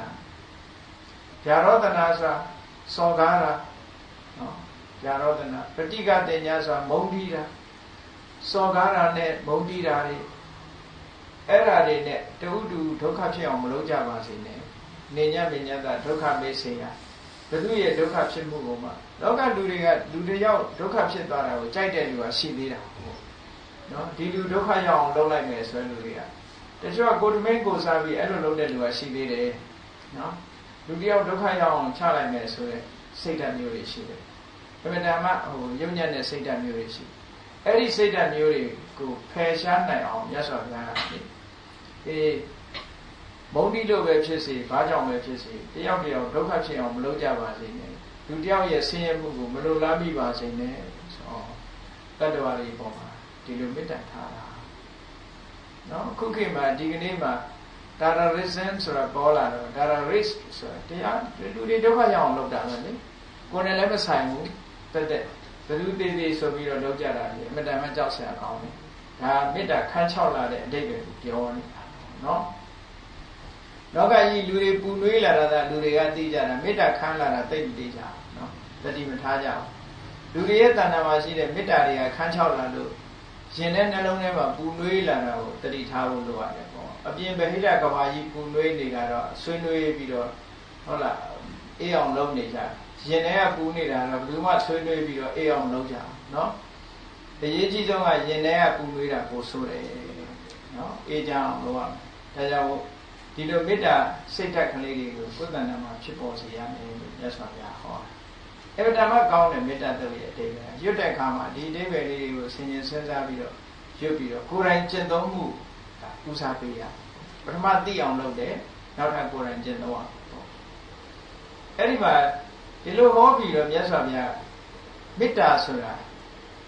ဗျာရောတနာဆိုတာစောကားတာနော်ဗျာရောတနာပဋိကတင်ညာဆိုတာမုန်းတီးတာစောကားတာနဲ့မုန်းတီးတာတွေအဲ့ဓာတွေနဲ့တူတူဒုက္ခဖြစ်အောင်မလုပ်ကြပါစေနဲ့နေညပညာတဒုက္ခမိစေယဘုသူရဲ့ဒုက္ခဖြစ်မှုကိုမှလောကလူတွေကလူတွေရောက်ဒုက္ခဖြစ်သွားတာကိုကြိုက်တဲ့လူကရှိသေးတာနော်ဒီလူဒုက္ခရောက်အောင်လုပ်လိုက်မယ်ဆိုရင်လူတွေကတချို့ကကိုယ်တမင်းကိုစားပြီးအဲ့လိုလုပ်တဲ့လူကရှိသေးတယ်နော်လူတယောက်ဒုက္ခရောက်အောင်ချလိုက်မယ်ဆိုရင်စိတ်ဓာတ်မျိုးတွေရှိတယ်အမှန်တမ်းရုပ်ညံ့တဲ့စိတ်ဓာတ်မျိုးတွေရှိအဲ့ဒီစိတ်ဓာတ်မျိုးတွေကိုဖယ်ရှားနိုင်အောင်မြတ်စွာဘုရားကမုန်းတိလို့ပဲဖြစ်စေဘာကြောင့်ပဲဖြစ်စေတယောက်တယောက်ဒုက္ခဖြစ်အောင်မလုပ်ကြပါစေနဲ့လူတယောက်ရဲ့ဆင်းရဲမှုကိုမလိုလားမိပါစေနဲ့ဆိုတတ္တဝါတွေပေါ်မှာဒီလိုမေတ္တာထားတာနော်ခုခေတ်မှာဒီကနေ့မှာ terrorism ဆိုတာပေါ်လာတော့ terrorist ဆိုတာတရားလူတွေဒုက္ခရောက်အောင်လုပ်တာပဲလေကိုယ်နဲ့လည်းမဆိုင်ဘူးတက်တက်ဘယ်သူသေးသေးဆိုပြီးတော့လုပ်ကြတာလေအမှန်တမ်းကြောက်စရာကောင်းတယ်ဒါမေတ္တာခန်းချောက်လာတဲ့အတိတ်ကိုပြောနေတာနော်လောကကြီးလူတွေပူနွေးလာတာလူတွေကသိကြတာမေတ္တာခန်းလာတာသိမသိကြဘူးနော်တတိမထားကြဘူးလူတွေရဲ့တဏ္ဍာမှာရှိတဲ့မေတ္တာတွေကခန်းချောက်လာလို့ရှင်တဲ့နှလုံးထဲမှာပူနွေးလာတာကိုတတိထားဖို့လိုရတယ်ပေါ့အပြင်ဗဟိတကဘာကြီးပူနွေးနေတာတော့ဆွေးနွေးပြီးတော့ဟုတ်လားအေးအောင်လုပ်နေကြရှင်ထဲကပူနေတာတော့ဘယ်သူမှဆွေးနွေးပြီးတော့အေးအောင်လုပ်ကြနော်အရေးကြီးဆုံးကရင်ထဲကပူနွေးတာကိုဆိုတယ်နော်အေးကြအောင်လုပ်ရမယ်ဒါကြောင့်ဒီလိုမေတ္တာစိတ်ဓာတ်ကလေးတွေကိုကိုယ်တဏ္ဍာမှာဖြစ်ပေါ်စေရမယ်လို့မြတ်စွာဘုရားဟောတယ်အဲ့ဒါမှကောင်းတဲ့မေတ္တာတုတ်ရဲ့အတိတ်ပဲရွတ်တဲ့အခါမှာဒီအတိတ်ပဲလေးတွေကိုဆင်ခြင်စဉ်းစားပြီးတော့ရွတ်ပြီးတော့ကိုယ်တိုင်ကျင့်သုံးမှုဦးစားပေးရပထမသိအောင်လုပ်တယ်နောက်ထပ်ကိုယ်တိုင်ကျင့်သုံးအောင်အဲ့ဒီမှာဒီလိုဟောပြီးတော့မြတ်စွာဘုရားမေတ္တာဆိုတာ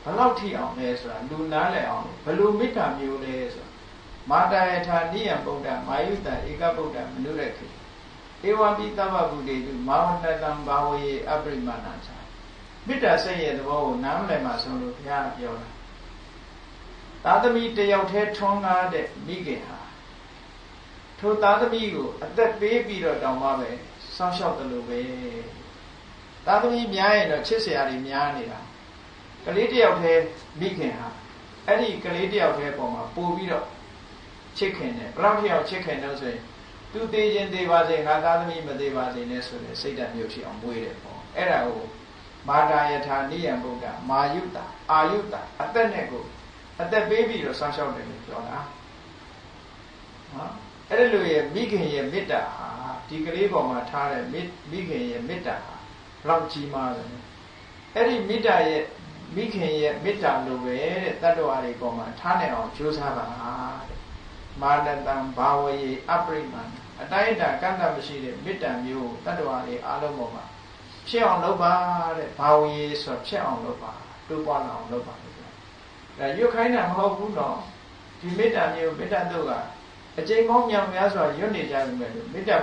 ဘယ်လောက်ထိအောင်လဲဆိုတာလူနားလည်အောင်ဘယ်လိုမေတ္တာမျိုးလဲဆိုတာမာတယထာနိယံဗုဒ္ဓမာယုတဧကဗုဒ္ဓမနုရခေဧဝံပိသဗ္ဗဗုဒ္ဓေတုမာဝနတံဘာဝေအပရိမာဏဇာမေတ္တာစိတ်ရဲ့သဘောကိုနားမလည်မှဆုံးလို့ဘုရားပြောတာသာသမီတယောက်တည်းထွန်းကားတဲ့မိခင်ဟာထိုသာသမီကိုအသက်ပေးပြီးတော့တောင်းပါပဲစောင့်ရှောက်တယ်လို့ပဲသာသမီများရင်တော့ချစ်စရာတွေများနေတာကလေးတယောက်တည်းမိခင်ဟာအဲ့ဒီကလေးတယောက်တည်းပေါ်မှာပို့ပြီးတော့ချစ်ခင်တယ်ဘယ်လောက်ထိအောင်ချစ်ခင်လို့ဆိုရင်သူသေးခြင်းသေးပါစေငါသားသမီးမသေးပါစေနဲ့ဆိုတဲ့စိတ်ဓာတ်မျိုးဖြစ်အောင်မွေးတယ်ပေါ့အဲ့ဒါကိုမာတာယထာနိယံဗုဒ္ဓမာယုတအာယုတအသက်နဲ့ကိုအသက်ပေးပြီးတော့ဆောင်းလျှောက်တယ်လို့ပြောတာနော်အဲ့ဒီလိုရဲ့မိခင်ရဲ့မေတ္တာဟာဒီကလေးပေါ်မှာထားတဲ့မိခင်ရဲ့မေတ္တာဟာဘလောက်ကြီးမားတယ်အဲ့ဒီမေတ္တာရဲ့မိခင်ရဲ့မေတ္တာလိုပဲတဲ့တတ္တဝါတွေပေါ်မှာထားနိုင်အောင်ကြိုးစားပါတဲ့မာနတံဘာဝေအပရိမာဏအတိုင်းအတာကန့်သတ်မရှိတဲ့မေတ္တာမျိုးတတ္တဝါတွေအားလုံးပေါ်မှာဖြစ်အောင်လုပ်ပါတဲ့ဘာဝေဆိုဖြစ်အောင်လုပ်ပါတိုးပွားလာအောင်လုပ်ပါလို့ပြောဒါရွတ်ခိုင်းတာမဟုတ်ဘူးနော်ဒီမေတ္တာမျိုးမေတ္တာတို့ကအကျဉ်းပေါင်းများများစွာရွတ်နေကြပြီမဲ့လို့မေတ္တာ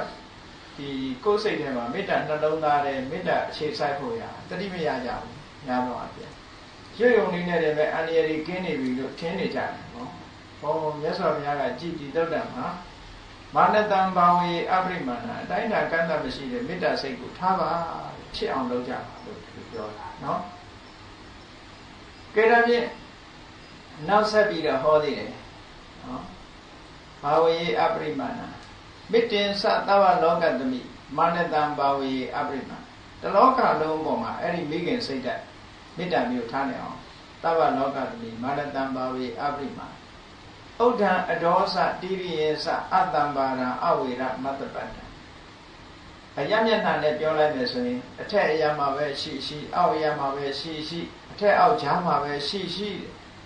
ဒီကိုယ်စိတ်ထဲမှာမေတ္တာနှလုံးသားတဲ့မေတ္တာအခြေစိုက်ဖို့ရတတိမရကြဘူးများတော့အပြင်ရွတ်ယုံလေးနဲ့တည်းပဲအန္တရာယ်ကြီးကင်းနေပြီလို့ထင်နေကြတယ်နော်ဟောမြတ်စွာဘုရားကကြည်တည်တုတ်တံမှာမာနတံဘာဝေအပရိမာဏအတိုင်းအတာကန့်သတ်မရှိတဲ့မေတ္တာစိတ်ကိုထားပါဖြစ်အောင်လုပ်ကြပါလို့ပြောတာနော်ကဲဒါဖြင့်နောက်ဆက်ပြီးတော့ဟောသေးတယ်နော်ဘာဝေအပရိမာဏမေတ္တင်သသဗ္ဗလောကတမိ မာနတံဘာဝေအပရိမတလောကလုံးပေါ်မှာအဲ့ဒီမိခင်စိတ်ဓာတ်မေတ္တာမျိုးထားနေအောင်သဗ္ဗလောကတိမာနတံဘာဝေအပရိမဥဒ္ဒံအဒောစတိရိယေစအတ္တံဘာရံအဝေရမတ္တပတ္တအယမျက်နှာနဲ့ပြောလိုက်မယ်ဆိုရင်အထက်အရာမှာပဲရှိအောက်အရာမှာပဲရှိအထက်အောက်ကြားမှာပဲရှိ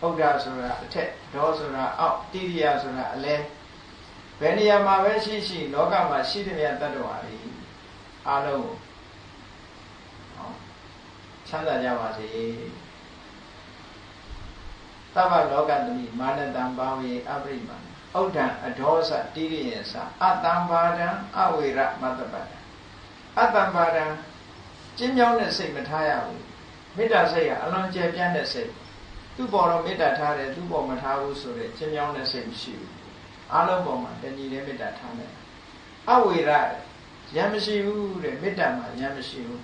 ဥဒ္ဒဆိုတာအထက်ဒောဆိုတာအောက်တိရိယဆိုတာအလဲဘယ်နေရာမှာပဲရှိလောကမှာရှိတဲ့မြတ်တ attva တွေအားလုံးကိုချမ်းသာကြပါစေသဗ္ဗလောကတိမာနတံဘာဝေအပရိမဥဒ္ဒံအဒောစတိရိယေစအတ္တံဘာဒံအဝေရမတ္တပတ္တအတ္တံဘာဒံကျဉ်းမြောင်းတဲ့စိတ်မထားရဘူးမေတ္တာစိတ်ကအလွန်ကျယ်ပြန့်တဲ့စိတ်သူ့ပေါ်တော့မေတ္တာထားတယ်သူ့ပေါ်မထားဘူးဆိုတဲ့ကျဉ်းမြောင်းတဲ့စိတ်မရှိဘူးအားလုံးပေါ်မှာတဏှီနဲ့မေတ္တာထားတယ်အဝေရရံမရှိဘူးတဲ့မေတ္တာမှာရံမရှိဘူး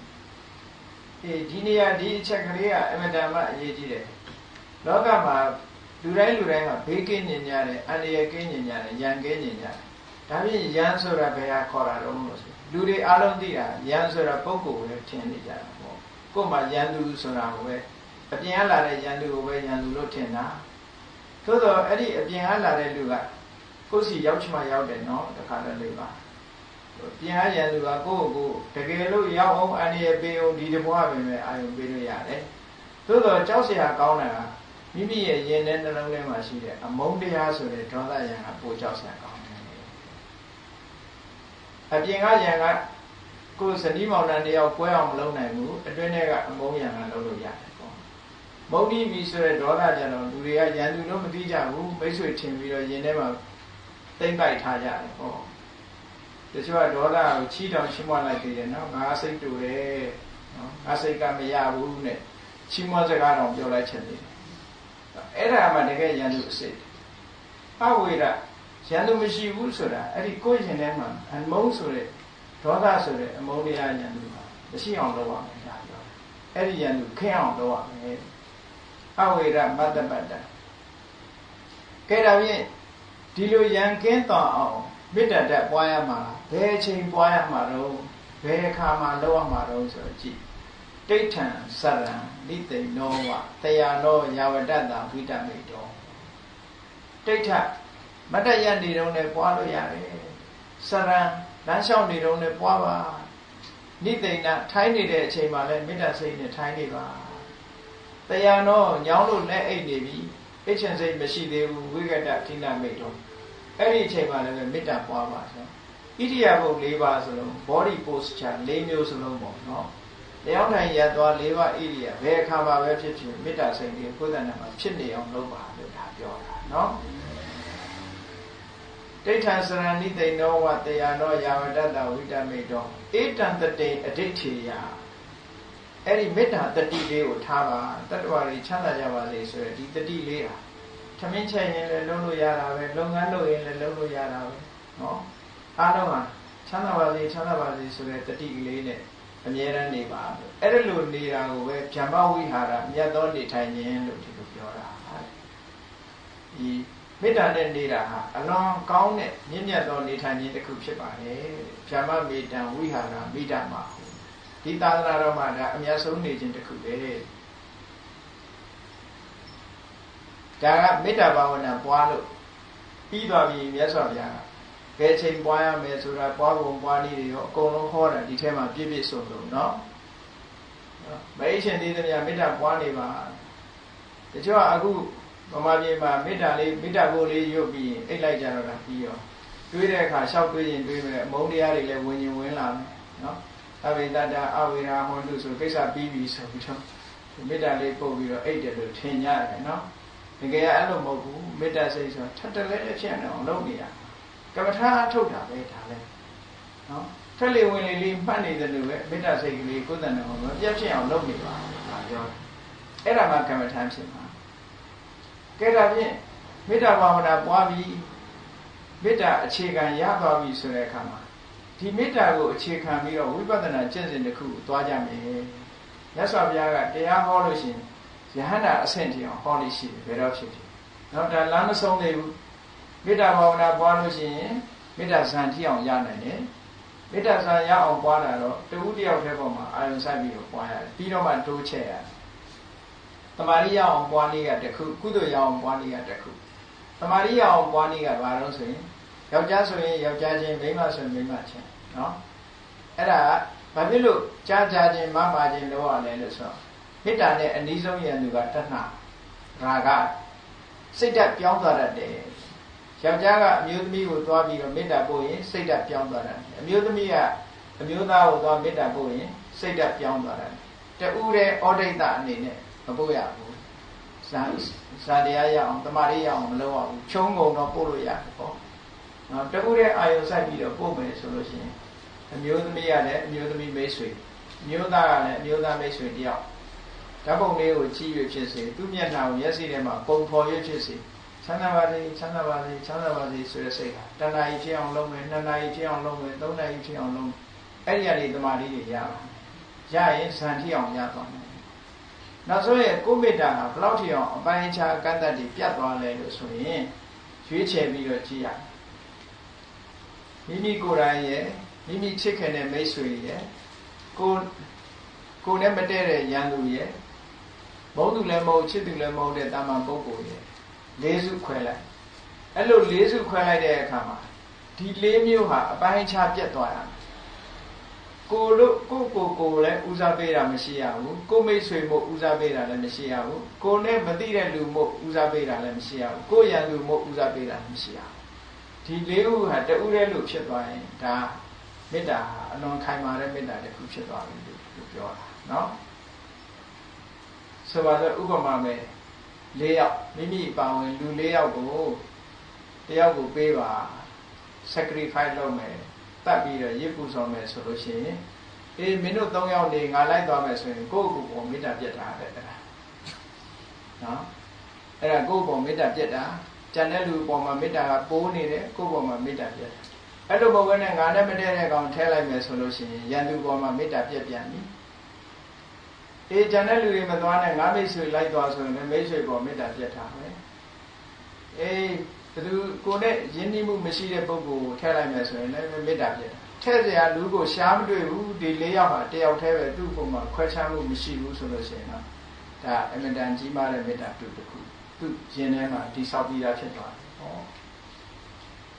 ဒီနေရာဒီအချက်ကလေးကအမတန်မှအရေးကြီးတယ်လောကမှာလူတိုင်းကဘေးကင်းနေကြတယ်အန္တရာယ်ကင်းနေကြတယ်ရန်ကင်းနေကြတယ်ဒါဖြင့်ရန်ဆိုတာဘယ်ဟာခေါ်တာတော့လို့ဆိုလူတွေအားလုံးသိတာရန်ဆိုတာပုဂ္ဂိုလ်ပဲထင်နေကြတာပေါ့ကိုယ်မှာရန်သူဆိုတာကိုပဲအပြင်ကလာတဲ့ရန်သူကိုပဲရန်သူလို့ထင်တာသို့တော့အဲ့ဒီအပြင်ကလာတဲ့လူကကိုယ်စီရောက်ချင်မှရောက်တယ်နော်တခါတလေပါပြင်ရန်သူကကိုယ့်ကိုတကယ်လို့ရောက်အောင်အန္တရာယ်ပေးအောင်ဒီတဘွားပဲအာယုံပေးလို့ရတယ်သို့တော့ကြောက်เสียကောင်းတာကမိမိရဲ့ရင်ထဲနှလုံးထဲမှာရှိတဲ့အမုန်းတရားဆိုတဲ့ဒေါသရံကပိုကြောက်เสียကောင်းတယ်အပြင်ကရံကကိုယ်စနီးမောင်နှံတယောက်ကွဲအောင်မလုပ်နိုင်ဘူးအတွင်းထဲကအမုန်းရံကလုပ်လို့ရတယ်ပေါ့မုန်းပြီးပြီဆိုတဲ့ဒေါသကြတော့လူတွေကရန်သူလို့မသိကြဘူးမိတ်ဆွေထင်ပြီးတော့ရင်ထဲမှာသိမ့်ပိုက်ထားကြတယ်ပေါ့တချို့ကဒေါသကိုချီတောင်ချီးမွမ်းလိုက်သေးတယ်နော်ငါစိတ်တူတယ်နော်ငါစိတ်ကမရဘူးနဲ့ချီးမွမ်းစကားတော့ပြောလိုက်ချင်တယ်အဲ့ဒါမှတကယ်ရန်သူအစစ်အဝေရရန်သူမရှိဘူးဆိုတာအဲ့ဒီကိုယ်ရင်ထဲမှာအမုန်းဆိုတဲ့ဒေါသဆိုတဲ့အမုန်းတရားရန်သူပါမရှိအောင်လုပ်ရမယ်ဒါပြောအဲ့ဒီရန်သူခင်းအောင်လုပ်ရမယ်အဝေရမတ္တပတ္တကဲဒါဖြင့်ဒီလိုရန်ကင်းတော်အောင်မေတ္တာတက်ပွားရမှာဘယ်အချိန်ပွားရမှာတော့ဘယ်အခါမှာလုပ်ရမှာတော့ဆိုတော့ကြည့်ဒိဋ္ဌံစရံနိသိဏောဝတရားနောယာဝတ္တတာဝိတမိတောဒိဋ္ဌမတ္တရနေတုံးနဲ့ပွားလို့ရတယ်စရံလမ်းလျှောက်နေတုံးနဲ့ပွားပါနိသိဏထိုင်းနေတဲ့အချိန်မှာလည်းမေတ္တာစိတ်နဲ့ထိုင်းနေပါတရားနောညောင်းလို့လက်အိတ်နေပြီအိတ်ချင်စိတ်မရှိသေးဘူးဝိကတ္တဌိနမိတ်တော်အဲ့ဒီအချိန်မှာလည်းမေတ္တာပွားပါဆိုဣရိယာပုတ်၄ပါးစလုံး body posture ၄မျိုးစလုံးပေါ့နော်တရားထိုင်ရသွား၄ပါးဣရိယာဘယ်အခါမှာပဲဖြစ်ဖြစ်မေတ္တာစိတ်ကိုကိုယ်တဏ္ဍာမှာဖြစ်နေအောင်လုပ်ပါလို့ဒါပြောတာနော်ဒိဋ္ဌံစရဏိသိဏောဝတရားနောယာဝတ္တတဝိတမိတောဧတံတတေအဋိဋ္ဌေယအဲ့ဒီမေတ္တာတတိလေးကိုထားပါတတ္တဝါတွေချမ်းသာကြပါစေဆိုရယ်ဒီတတိလေးဟာထမင်းချက်ရင်လည်းလုပ်လို့ရတာပဲလုပ်ငန်းလုပ်ရင်လည်းလုပ်လို့ရတာပဲနော်အားလုံးဟာချမ်းသာပါစေဆိုတဲ့တတိလေးနဲ့အမြဲတမ်းနေပါအဲ့ဒါလိုနေတာကိုပဲဗျမ္မဝိဟာရမြတ်သောနေထိုင်ခြင်းလို့ဒီလိုပြောတာဒီမေတ္တာနဲ့နေတာဟာအလွန်ကောင်းတဲ့မြင့်မြတ်သောနေထိုင်ခြင်းတစ်ခုဖြစ်ပါတယ်ဗျမ္မမေတ္တံဝိဟာရမိတ္တမှာဒီသာသနာတော်မှာဒါအများဆုံးနေခြင်းတစ်ခုပဲဒါကမေတ္တာဘာဝနာပွားလို့ပြီးသွားပြီမြတ်စွာဘုရားကဘယ်ချိန်ပွားရမယ်ဆိုတာပွားပုံပွားနည်းတွေရောအကုန်လုံးဟောတာဒီထဲမှာပြည့်ပြည့်စုံစုံเนาะမအိရှင်သေးသည်များမေတ္တာပွားနေပါတချို့ကအခုဗမာပြည်မှာမေတ္တာကိုလေးရုပ်ပြီးအိတ်လိုက်ကြတော့တာပြီးရောတွေးတဲ့အခါလျှောက်တွေးရင်တွေးမယ်အမုန်းတရားတွေလည်းဝင်ရင်ဝင်လာမယ်เนาะအဝိတ္တအဝိရာဟောတုဆိုကိစ္စပြီးပြီဆိုပြီးတော့မေတ္တာလေးပို့ပြီးတော့အိတ်တယ်လို့ထင်ကြတယ်เนาะတကယ်အဲ့လိုမဟုတ်ဘူးမေတ္တာစိတ်ဆိုတာထပ်တလဲဖြစ်အောင်လုပ်နေရကမ္မထာအထုတ်တာပဲဒါလဲနော်ထက်လေဝင်လေလေးမှတ်နေတယ်လို့ပဲမေတ္တာစိတ်ကလေးကိုယ်တဏ္ဍာမှာမပြတ်ဖြစ်အောင်လုပ်နေပါဒါပြောတယ်အဲ့ဒါမှကမ္မထာဖြစ်မှာကဲဒါဖြင့်မေတ္တာဘာဝနာပွားပြီးမေတ္တာအခြေခံရသွားပြီဆိုတဲ့အခါမှာဒီမေတ္တာကိုအခြေခံပြီးတော့ဝိပဿနာကျင့်စဉ်တစ်ခုကိုသွားကြမယ်မြတ်စွာဘုရားကတရားဟောလို့ရှိရင်ယဟန္တာအဆင့်ထိအောင်ဟောလို့ရှိတယ်ဘယ်တော့ဖြစ်ဖြစ်နော်ဒါလမ်းမဆုံးသေးဘူးမေတ္တာဘာဝနာပွားလို့ရှိရင်မေတ္တာဇန်ထိအောင်ရနိုင်တယ်မ မေတ္တာစာရအောင်ပွားတာတော့တဦးတယောက်တည်းပေါ်မှာအာရုံစိုက်ပြီးတော့ပွားရတယ်ပြီးတော့မှတိုးချဲ့ရတယ်တမာရိယအောင်ပွားနည်းကတစ်ခုကုသိုလ်ရအောင်ပွားနည်းကတစ်ခုတမာရိယအောင်ပွားနည်းကဘာလို့ဆိုရင်ယောက်ျားဆိုရင်ယောက်ျားချင်းမိန်းမဆိုရင်မိန်းမချင်းနော်အဲ့ဒါဘာဖြစ်လို့ကြားချင်းမမချင်းလို့ရလဲလို့ဆိုတော့မေတ္တာနဲ့အနည်းဆုံးရန်သူကတဏှာရာဂစိတ်ဓာတ်ပြောင်းသွားတတ်တယ်ယောက်ျားကအမျိုးသမီးကိုသွားပြီးတော့မေတ္တာပို့ရင်စိတ်ဓာတ်ပြောင်းသွားတယ်အမျိုးသမီးကအမျိုးသားကိုသွားမေတ္တာပို့ရင်စိတ်ဓာတ်ပြောင်းသွားတယ်တူတဲ့ဩဒိတအနေနဲ့မပို့ရဘူးဇာတရားရအောင်တမာရိရအောင်မလုပ်ရဘူးချုံငုံတော့ပို့လို့ရတယ်ပေါ့နော်တူတဲ့အာယုစိုက်ပြီးတော့ပို့မယ်ဆိုလို့ရှိရင်အမျိုးသမီးကလည်းအမျိုးသမီးမိတ်ဆွေအမျိုးသားကလည်းအမျိုးသားမိတ်ဆွေတယောက်ဓာတ်ပုံလေးကိုကြည့်ရဖြစ်စေသူ့မျက်နှာကိုမျက်စိထဲမှာပုံဖော်ရဖြစ်စေချမ်းသာပါစေချမ်းသာပါစေချမ်းသာပါစေဆိုတဲ့စိတ်ကတဏှာကြီးဖြစ်အောင်လုပ်မယ်နှစ်နာရီဖြစ်အောင်လုပ်မယ်သုံးနာရီဖြစ်အောင်လုပ်မယ်အဲ့ဒီကနေတမာတိတွေရပါရရင်ဇန်ထိအောင်ရသွားမယ်နောက်ဆုံးရဲ့ကိုမေတ္တာကဘယ်လောက်ထိအောင်အပိုင်းခြားကတ္တတွေပြတ်သွားလဲလို့ဆိုရင်ရွေးချယ်ပြီးတော့ကြည့်ရမိမိကိုယ်တိုင်ရဲ့မိမိချစ်ခင်တဲ့မိတ်ဆွေရဲ့ကိုနဲ့မတည့်တဲ့ရန်သူရဲ့မုန်းသူလည်းမဟုတ်ချစ်သူလည်းမဟုတ်တဲ့တာမန်ပုဂ္ဂိုလ်ရဲ့၄စုခွဲလိုက်အဲ့လို၄စုခွဲလိုက်တဲ့အခါမှာဒီ၄မျိုးဟာအပိုင်းခြားပြတ်သွားတာကိုလည်းဦးစားပေးတာမရှိရဘူးကိုမိတ်ဆွေမို့ဦးစားပေးတာလည်းမရှိရဘူးကိုနဲ့မသိတဲ့လူမို့ဦးစားပေးတာလည်းမရှိရဘူးကိုရန်သူမို့ဦးစားပေးတာမရှိရဘူးဒီ၄ခုဟာတဦးတည်းလို့ဖြစ်သွားရင်ဒါမေတ္တာဟာအလွန်ခိုင်မာတဲ့မေတ္တာတစ်ခုဖြစ်သွားပြီလို့ပြောတာနော်ဆိုပါတော့ဥပမာမဲ့၄ယောက်မိမိပါဝင်လူ၄ယောက်ကိုတယောက်ကိုပေးပါ sacrifice လုပ်မယ်တတ်ပြီးတော့ရစ်ပူဆောင်မယ်ဆိုလို့ရှိရင်အေးမင်းတို့၃ယောက်နေငါလိုက်သွားမယ်ဆိုရင်ကိုယ့်ကိုယ်ပေါ်မေတ္တာပြတ်တာပဲအဲ့ဒါနော်အဲ့ဒါကိုယ့်ပေါ်မေတ္တာပြတ်တာကျန်တဲ့လူပေါ်မှာမေတ္တာကပိုးနေတယ်ကိုယ့်ပေါ်မှာမေတ္တာပြတ်တာအဲ့လိုပုံစံနဲ့ငါနဲ့မတည့်တဲ့ကောင်ထဲလိုက်မယ်ဆိုလို့ရှိရင်ရန်သူပေါ်မှာမေတ္တာပြတ်ပြန်ပြီအေးကျန်တဲ့လူတွေမသွားနဲ့ငါမိတ်ဆွေလိုက်သွားဆိုရင်လည်းမိတ်ဆွေပေါ်မေတ္တာပြတ်တာပဲအေးဘယ်သူကိုနဲ့ယဉ်ကျေးမှုမရှိတဲ့ပုဂ္ဂိုလ်ကိုထဲလိုက်မယ်ဆိုရင်လည်းမေတ္တာပြတ်တာထဲเสียလူကိုရှားမတွေ့ဘူးဒီ၄ယောက်ဟာတယောက်တည်းပဲသူ့ပုံမှာခွဲခြားမှုမရှိဘူးဆိုလို့ရှိရင်တော့ဒါအမြဲတမ်းကြီးမားတဲ့မေတ္တာတူတစ်ခုသူ့ရင်ထဲမှာတိဆောက်ပြီးသားဖြစ်သွားတယ်ဟော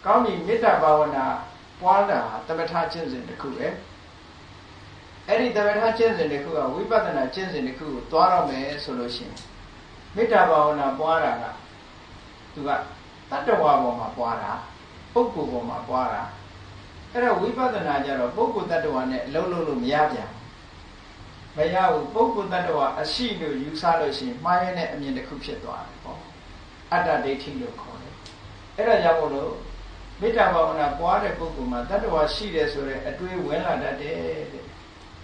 ကောင်းပြီမေတ္တာဘာဝနာပွားတာသမထကျင့်စဉ်တစ်ခုပဲအဲ့ဒီသမထကျင့်စဉ်တစ်ခုကဝိပဿနာကျင့်စဉ်တစ်ခုကိုသွားရမယ်ဆိုလို့ရှိရင်မေတ္တာဘာဝနာပွားတာကသူကတတ္တဝါပေါ်မှာပွားတာပုဂ္ဂိုလ်ပေါ်မှာပွားတာအဲ့တော့ဝိပဿနာကြတော့ပုဂ္ဂိုလ်တ attva နဲ့အလုံးလုံးလို့မရပြန်မရဘူးပုဂ္ဂိုလ်တ attva အရှိလို့ယူဆလို့ရှိရင်မှားရတဲ့အမြင်တစ်ခုဖြစ်သွားတယ်ပေါ့အတ္တဒိဋ္ဌိလို့ခေါ်တယ်အဲ့ဒါကြောင့်မို့လို့မေတ္တာဘာဝနာပွားတဲ့ပုဂ္ဂိုလ်မှာတ attva ရှိတယ်ဆိုတဲ့အတွေ့ဝင်လာတတ်တယ်တဲ့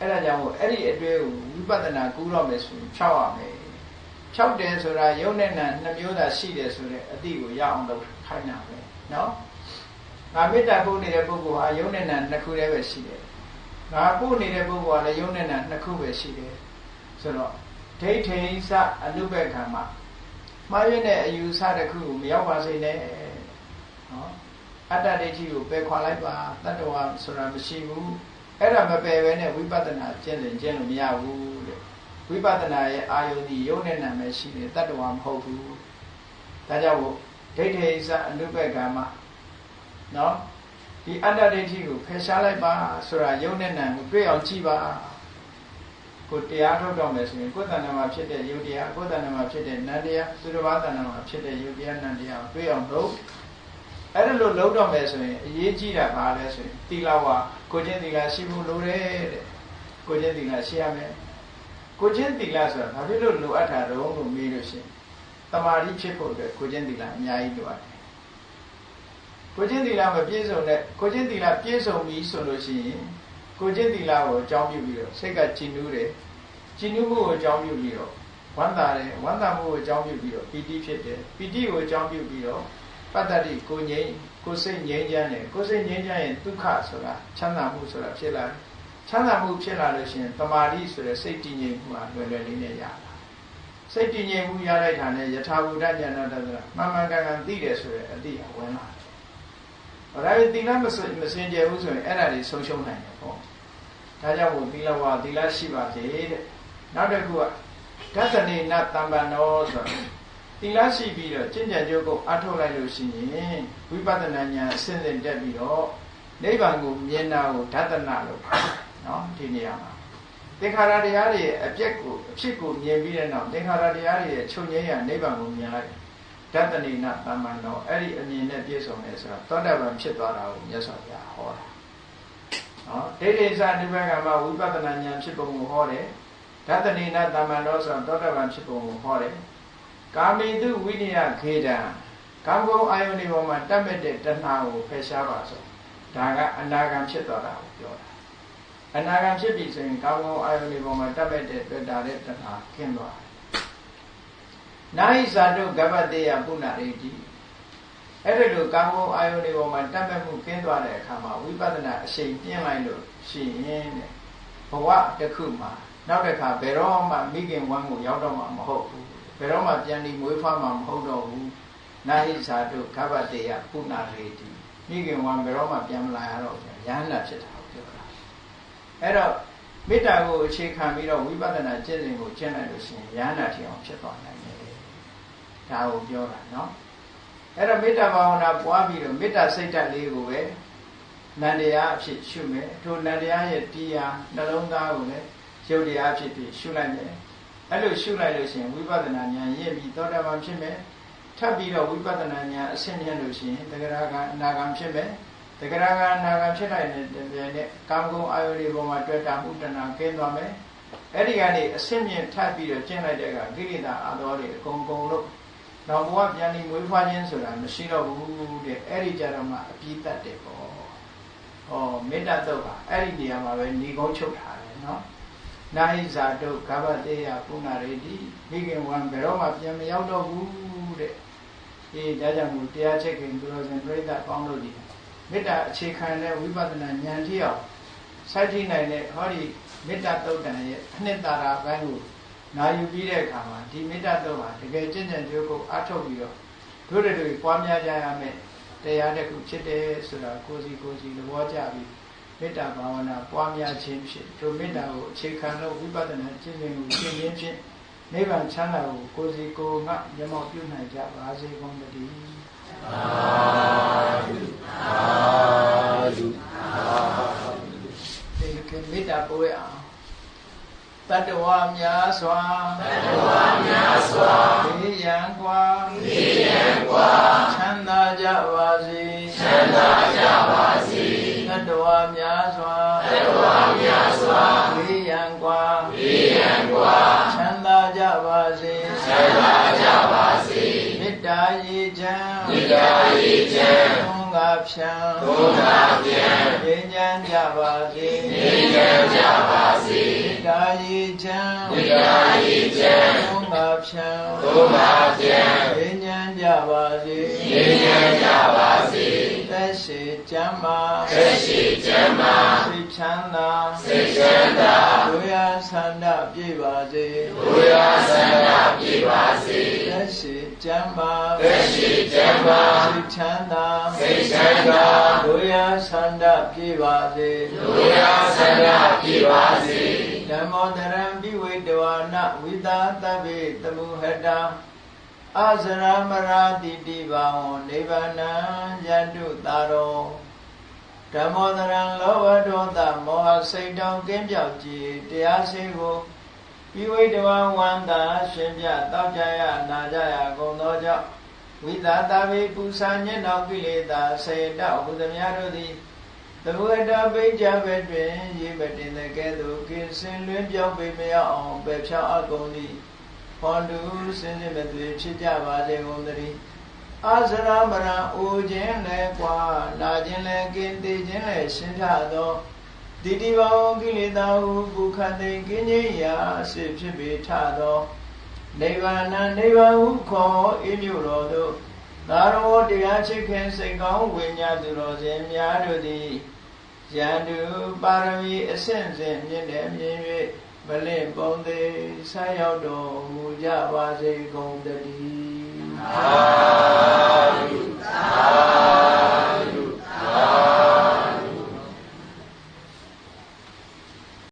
အဲ့ဒါကြောင့်မို့အဲ့ဒီအတွေ့ကိုဝိပဿနာကူးတော့မယ်ဆိုရင်ဖြောက်ရမယ်ဖြောက်တယ်ဆိုတာယုံနဲ့နာနှစ်မျိုးသာရှိတယ်ဆိုတဲ့အတိကိုရအောင်လုပ်ခိုင်းတာပဲနော်ငါမေတ္တာပို့နေတဲ့ပုဂ္ဂိုလ်ဟာယုံနဲ့နာနှစ်ခုတည်းပဲရှိတယ်ငါပို့နေတဲ့ပုဂ္ဂိုလ်ကလည်းယုံနဲ့နာနှစ်ခုပဲရှိတယ်ဆိုတော့ဒိဋ္ဌိစအနုဘက္ခမမှားရတဲ့အယူဆတစ်ခုကိုမရောက်ပါစေနဲ့နော်အတ္တဒိဋ္ဌိကိုပယ်ခွာလိုက်ပါတတ္တဝါဆိုတာမရှိဘူးအဲ့ဒါမပယ်ဘဲနဲ့ဝိပဿနာကျင့်စဉ်ကျင့်လို့မရဘူးတဲ့ဝိပဿနာရဲ့အာယုန်ဒီယုံနဲ့နာပဲရှိတယ်တတ္တဝါမဟုတ်ဘူးဒါကြောင့်မို့ဒိဋ္ဌိစအနုဘက္ခမနော်ဒီအတ္တဒိဋ္ဌိကိုဖယ်ရှားလိုက်ပါဆိုတာယုံနဲ့နာကိုတွေ့အောင်ကြည့်ပါကိုတရားထုတ်တော့မယ်ဆိုရင်ကိုယ်တဏ္ဍာမှာဖြစ်တဲ့ယုတ်တရားကိုယ်တဏ္ဍာမှာဖြစ်တဲ့နန္တရားသူတစ်ပါးတဏ္ဍာမှာဖြစ်တဲ့ယုတ်တရားနန္တရားကိုတွေ့အောင်လုပ်အဲ့ဒါလို့လုပ်တော့မယ်ဆိုရင်အရေးကြီးတာဘာလဲဆိုရင်သီလဝါကိုချင်းသီလရှိဖို့လိုတယ်တဲ့ကိုချင်းသီလရှိရမယ်ကိုချင်းသီလဆိုတာဘာဖြစ်လို့လိုအပ်တာတုံးလို့မေးလို့ရှိရင်တမာတိဖြစ်ဖို့အတွက်ကိုချင်းသီလအများကြီးလိုအပ်တယ်ကိုချင်းသီလမပြည့်စုံတဲ့ကိုချင်းသီလပြည့်စုံပြီဆိုလို့ရှိရင်ကိုချင်းသီလကိုအကြောင်းပြုပြီးတော့စိတ်ကကြည်နူးတယ်ကြည်နူးမှုကိုအကြောင်းပြုပြီးတော့ဝမ်းသာတယ်ဝမ်းသာမှုကိုအကြောင်းပြုပြီးတော့ပီတိဖြစ်တယ်ပီတိကိုအကြောင်းပြုပြီးတော့ပတ္တတိကိုငြိမ်းကိုစိတ်ငြိမ်းချမ်းတယ်ကိုစိတ်ငြိမ်းချမ်းရင်ဒုက္ခဆိုတာချမ်းသာမှုဆိုတာဖြစ်လာတယ်ချမ်းသာမှုဖြစ်လာလို့ရှိရင်တမာတိဆိုတဲ့စိတ်တည်ငြိမ်မှုဟာလွယ်လွယ်လေးနဲ့ရတာစိတ်တည်ငြိမ်မှုရလိုက်တာနဲ့ယထာဘူတဉာဏတ္တမှန်မှန်ကန်ကန်သိတယ်ဆိုတဲ့အတိအဝင်လာတယ် ဒါပေမဲ့သီလမစင်ကြယ်ဘူးဆိုရင်အဲ့ဒါတွေဆုံးရှုံးနိုင်တယ်ပေါ့ဒါကြောင့်မို့သီလဝါသီလရှိပါစေတဲ့နောက်တစ်ခုကဒသနေနတမ္ပန္နောဆိုသီလရှိပြီးတော့ကျင့်ကြံကြိုးကိုအထုတ်လိုက်လို့ရှိရင်ဝိပဿနာဉာဏ်အစဉ်စဉ်တက်ပြီးတော့နိဗ္ဗာန်ကိုမြင်တာကိုဒသနာလို့နော်ဒီနေရာမှာသင်္ခါရတရားတွေရဲ့အဖြစ်ကိုမြင်ပြီးတဲ့နောက်သင်္ခါရတရားတွေရဲ့ချုပ်ငြိမ်းရာနိဗ္ဗာန်ကိုမြင်လိုက်ဒသနေနတမ္ပန္နောအဲ့ဒီအမြင်နဲ့ပြည့်စုံတယ်ဆိုတော့သောတာပန်ဖြစ်သွားတာကိုမြတ်စွာဘုရားဟောတာနော်ဒိဋ္ဌိစအနိဗ္ဗာန်ကမှဝိပဿနာဉာဏ်ဖြစ်ပုံကိုဟောတယ်ဒသနေနတမ္ပန္နောဆိုတော့သောတာပန်ဖြစ်ပုံကိုဟောတယ်ကာမိတုဝိနည်းခေတံကာမဂုဏ်အာယုန်ဒီပေါ်မှာတတ်မဲ့တဲ့တဏှာကိုဖယ်ရှားပါဆိုဒါကအနာဂံဖြစ်သွားတာကိုပြောတာအနာဂံဖြစ်ပြီဆိုရင်ကာမဂုဏ်အာယုန်ဒီပေါ်မှာတတ်မဲ့တဲ့တွေ့တာတဲ့တဏှာကျင်းသွားတယ်နာဟိဇာတုကပ္ပတေယပုဏ္ဏရေတိအဲ့ဒီလိုကာမဂုဏ်အာယုန်ဒီပေါ်မှာတတ်မဲ့မှုကျင်းသွားတဲ့အခါမှာဝိပဿနာအရှိန်ပြင်းလိုက်လို့ရှိရင်တဲ့ဘဝတစ်ခုမှာနောက်တစ်ခါဘယ်တော့မှမိခင်ဝမ်းကိုရောက်တော့မှာမဟုတ်ဘူးဘယ်တော့မှပြန်ပြီးမွေးဖွားမှာမဟုတ်တော့ဘူးနာဟိဇာတုကပ္ပတေယပုဏ္ဏရေတိမိခင်ဝမ်းဘယ်တော့မှပြန်မလာရတော့ဘူးရဟန္တာဖြစ်တာကိုပြောတာအဲ့တော့မေတ္တာကိုအခြေခံပြီးတော့ဝိပဿနာကျင့်စဉ်ကိုကျင့်လိုက်လို့ရှိရင်ရဟန္တာဖြစ်အောင်ဖြစ်သွားနိုင်တယ်ဒါကိုပြောတာနော်အဲ့တော့မေတ္တာဘာဝနာပွားပြီးတော့မေတ္တာစိတ်ဓာတ်လေးကိုပဲနန္တရားအဖြစ်ရှုမယ်ထိုနန္တရားရဲ့တရားနှလုံးသားကိုလည်းရုပ်တရားအဖြစ်ပြီးရှုလိုက်မယ်အဲ့လိုရှုလိုက်လို့ရှိရင်ဝိပဿနာဉာဏ်ရင့်ပြီးသောတာပန်ဖြစ်မယ်ထပ်ပြီးတော့ဝိပဿနာဉာဏ်အဆင့်မြင့်လို့ရှိရင်သဂရကအနာဂံဖြစ်မယ်သဂရကအနာဂံဖြစ်လိုက်တဲ့တပြိုင်နက်ကာမဂုဏ်အာယုန်တွေပေါ်မှာတွေ့တာမှုတဏှာကင်းသွားမယ်အဲ့ဒီကနေအဆင့်မြင့်ထပ်ပြီးတော့ကျင့်လိုက်တဲ့ကကိလေသာအသောတွေအကုန်လို့နောက်ဘဝပြန်ပြီးမွေးဖွားခြင်းဆိုတာမရှိတော့ဘူးတဲ့အဲ့ဒီကြတော့မှအပြီးတတ်တယ်ပေါ့ဟောမေတ္တာတုတ်ကအဲ့ဒီနေရာမှာပဲညီကုန်းချုပ်ထားတယ်နော်နာဟိဇာတုကပ္ပတေယပုဏ္ဏရေတိမိခင်ဝံဘယ်တော့မှပြန်မရောက်တော့ဘူးတဲ့ဒီဒါကြောင့်မို့တရားချက်ခင်သူတော်စင်ပြိဿပေါင်းလို့ဒီမေတ္တာအခြေခံတဲ့ဝိပဿနာဉာဏ်ကြီးအောင်စိုက်ကြည့်နိုင်တဲ့ဟောဒီမေတ္တာတုတ်တန်ရဲ့အနှစ်သာရဘိုင်းကိုနာယူပြီးတဲ့အခါမှာဒီမေတ္တာတုတ်ဟာတကယ်ကျင့်ကြံကြိုးကိုအထုတ်ပြီးတော့တို့တွေပွားများကြရမယ်တရားတစ်ခုဖြစ်တယ်ဆိုတာကိုယ်စီသဘောကျပြီးမေတ္တာဘာဝနာပွားများခြင်းဖြစ်တို့မေတ္တာကိုအခြေခံလို့ဝိပဿနာကျင့်စဉ်ကိုကျင့်ခြင်းဖြင့်နိဗ္ဗာန်ချမ်းသာကိုကိုယ်စီကိုယ်ငါမျက်မှောက်ပြုနိုင်ကြပါစေကုန်သတည်းသာဓုသာဓုဒီကမေတ္တာပို့ရအောင်တတ္တဝါများစွာဘေးရန်ကွာချမ်းသာကြပါစေတတ္တဝါများစွာဘေးရန်ကွာချမ်းသာကြပါစေမေတ္တာရေချမ်းသုံးငါဖြံငြိမ်းချမ်းကြပါစေမေတ္တာရေချမ်းသုံးငါဖြံငြိမ်းချမ်းကြပါစေသက်ရှိကျမ်းမာစိတ်ချမ်းသာတို့ရဆန္ဒပြည့်ပါစေသက်ရှိကျမ်းမာစိတ်ချမ်းသာတို့ရဆန္ဒပြည့်ပါစေဓမ္မောတရံပိဝေတဝါနဝိသာတဗ္ဗေတမုဟတာအာဇရမရာတိတိဘာဝံနိဗ္ဗာနံယတုတာရောဓမ္မောတရံလောဘဒေါသမောဟစိတ်တောင်ကင်းပြောက်ကြည်တရားစေကိုပိဝေတဝါဝန္တာရှင်ပြတောက်ကြရနာကြရကုန်သောကြောင့်ဝိသာတဗ္ဗေပူဇာညေနောကိလေသာစေတဟုသမျှတို့သည်သမုဒ္ဒပိကြဘက်တွင်ရေမတင်တဲ့ကဲ့သို့ကိစင်လွင်ပြောင်းပေမရအောင်ပယ်ဖြောင်းအကုန်သည်ဟောတုစင်စစ်မသွေဖြစ်ကြပါစေကုန်သတည်းအာဇရမရံအိုခြင်းလည်းကွာနာခြင်းလည်းကင်းသေးခြင်းလည်းရှင်းထသောတိတိဘောင်ကိလေသာဟုပုခတ်သိကင်းခြင်းရာအစစ်ဖြစ်ပေထသောနိဗ္ဗာန်ဟုခေါ်အေးမြို့တော်သို့သာရောတရားချစ်ခင်စိတ်ကောင်းဝိညာဉ်သူတော်စင်များတို့သည်ယန္တုပါရမီအစဉ်စဉ်မြင့်တဲ့မြင်၍မလင့်ပုံသေးဆက်ရောက်တော်မူကြပါစေကုန်သတည်းသာဓုသာ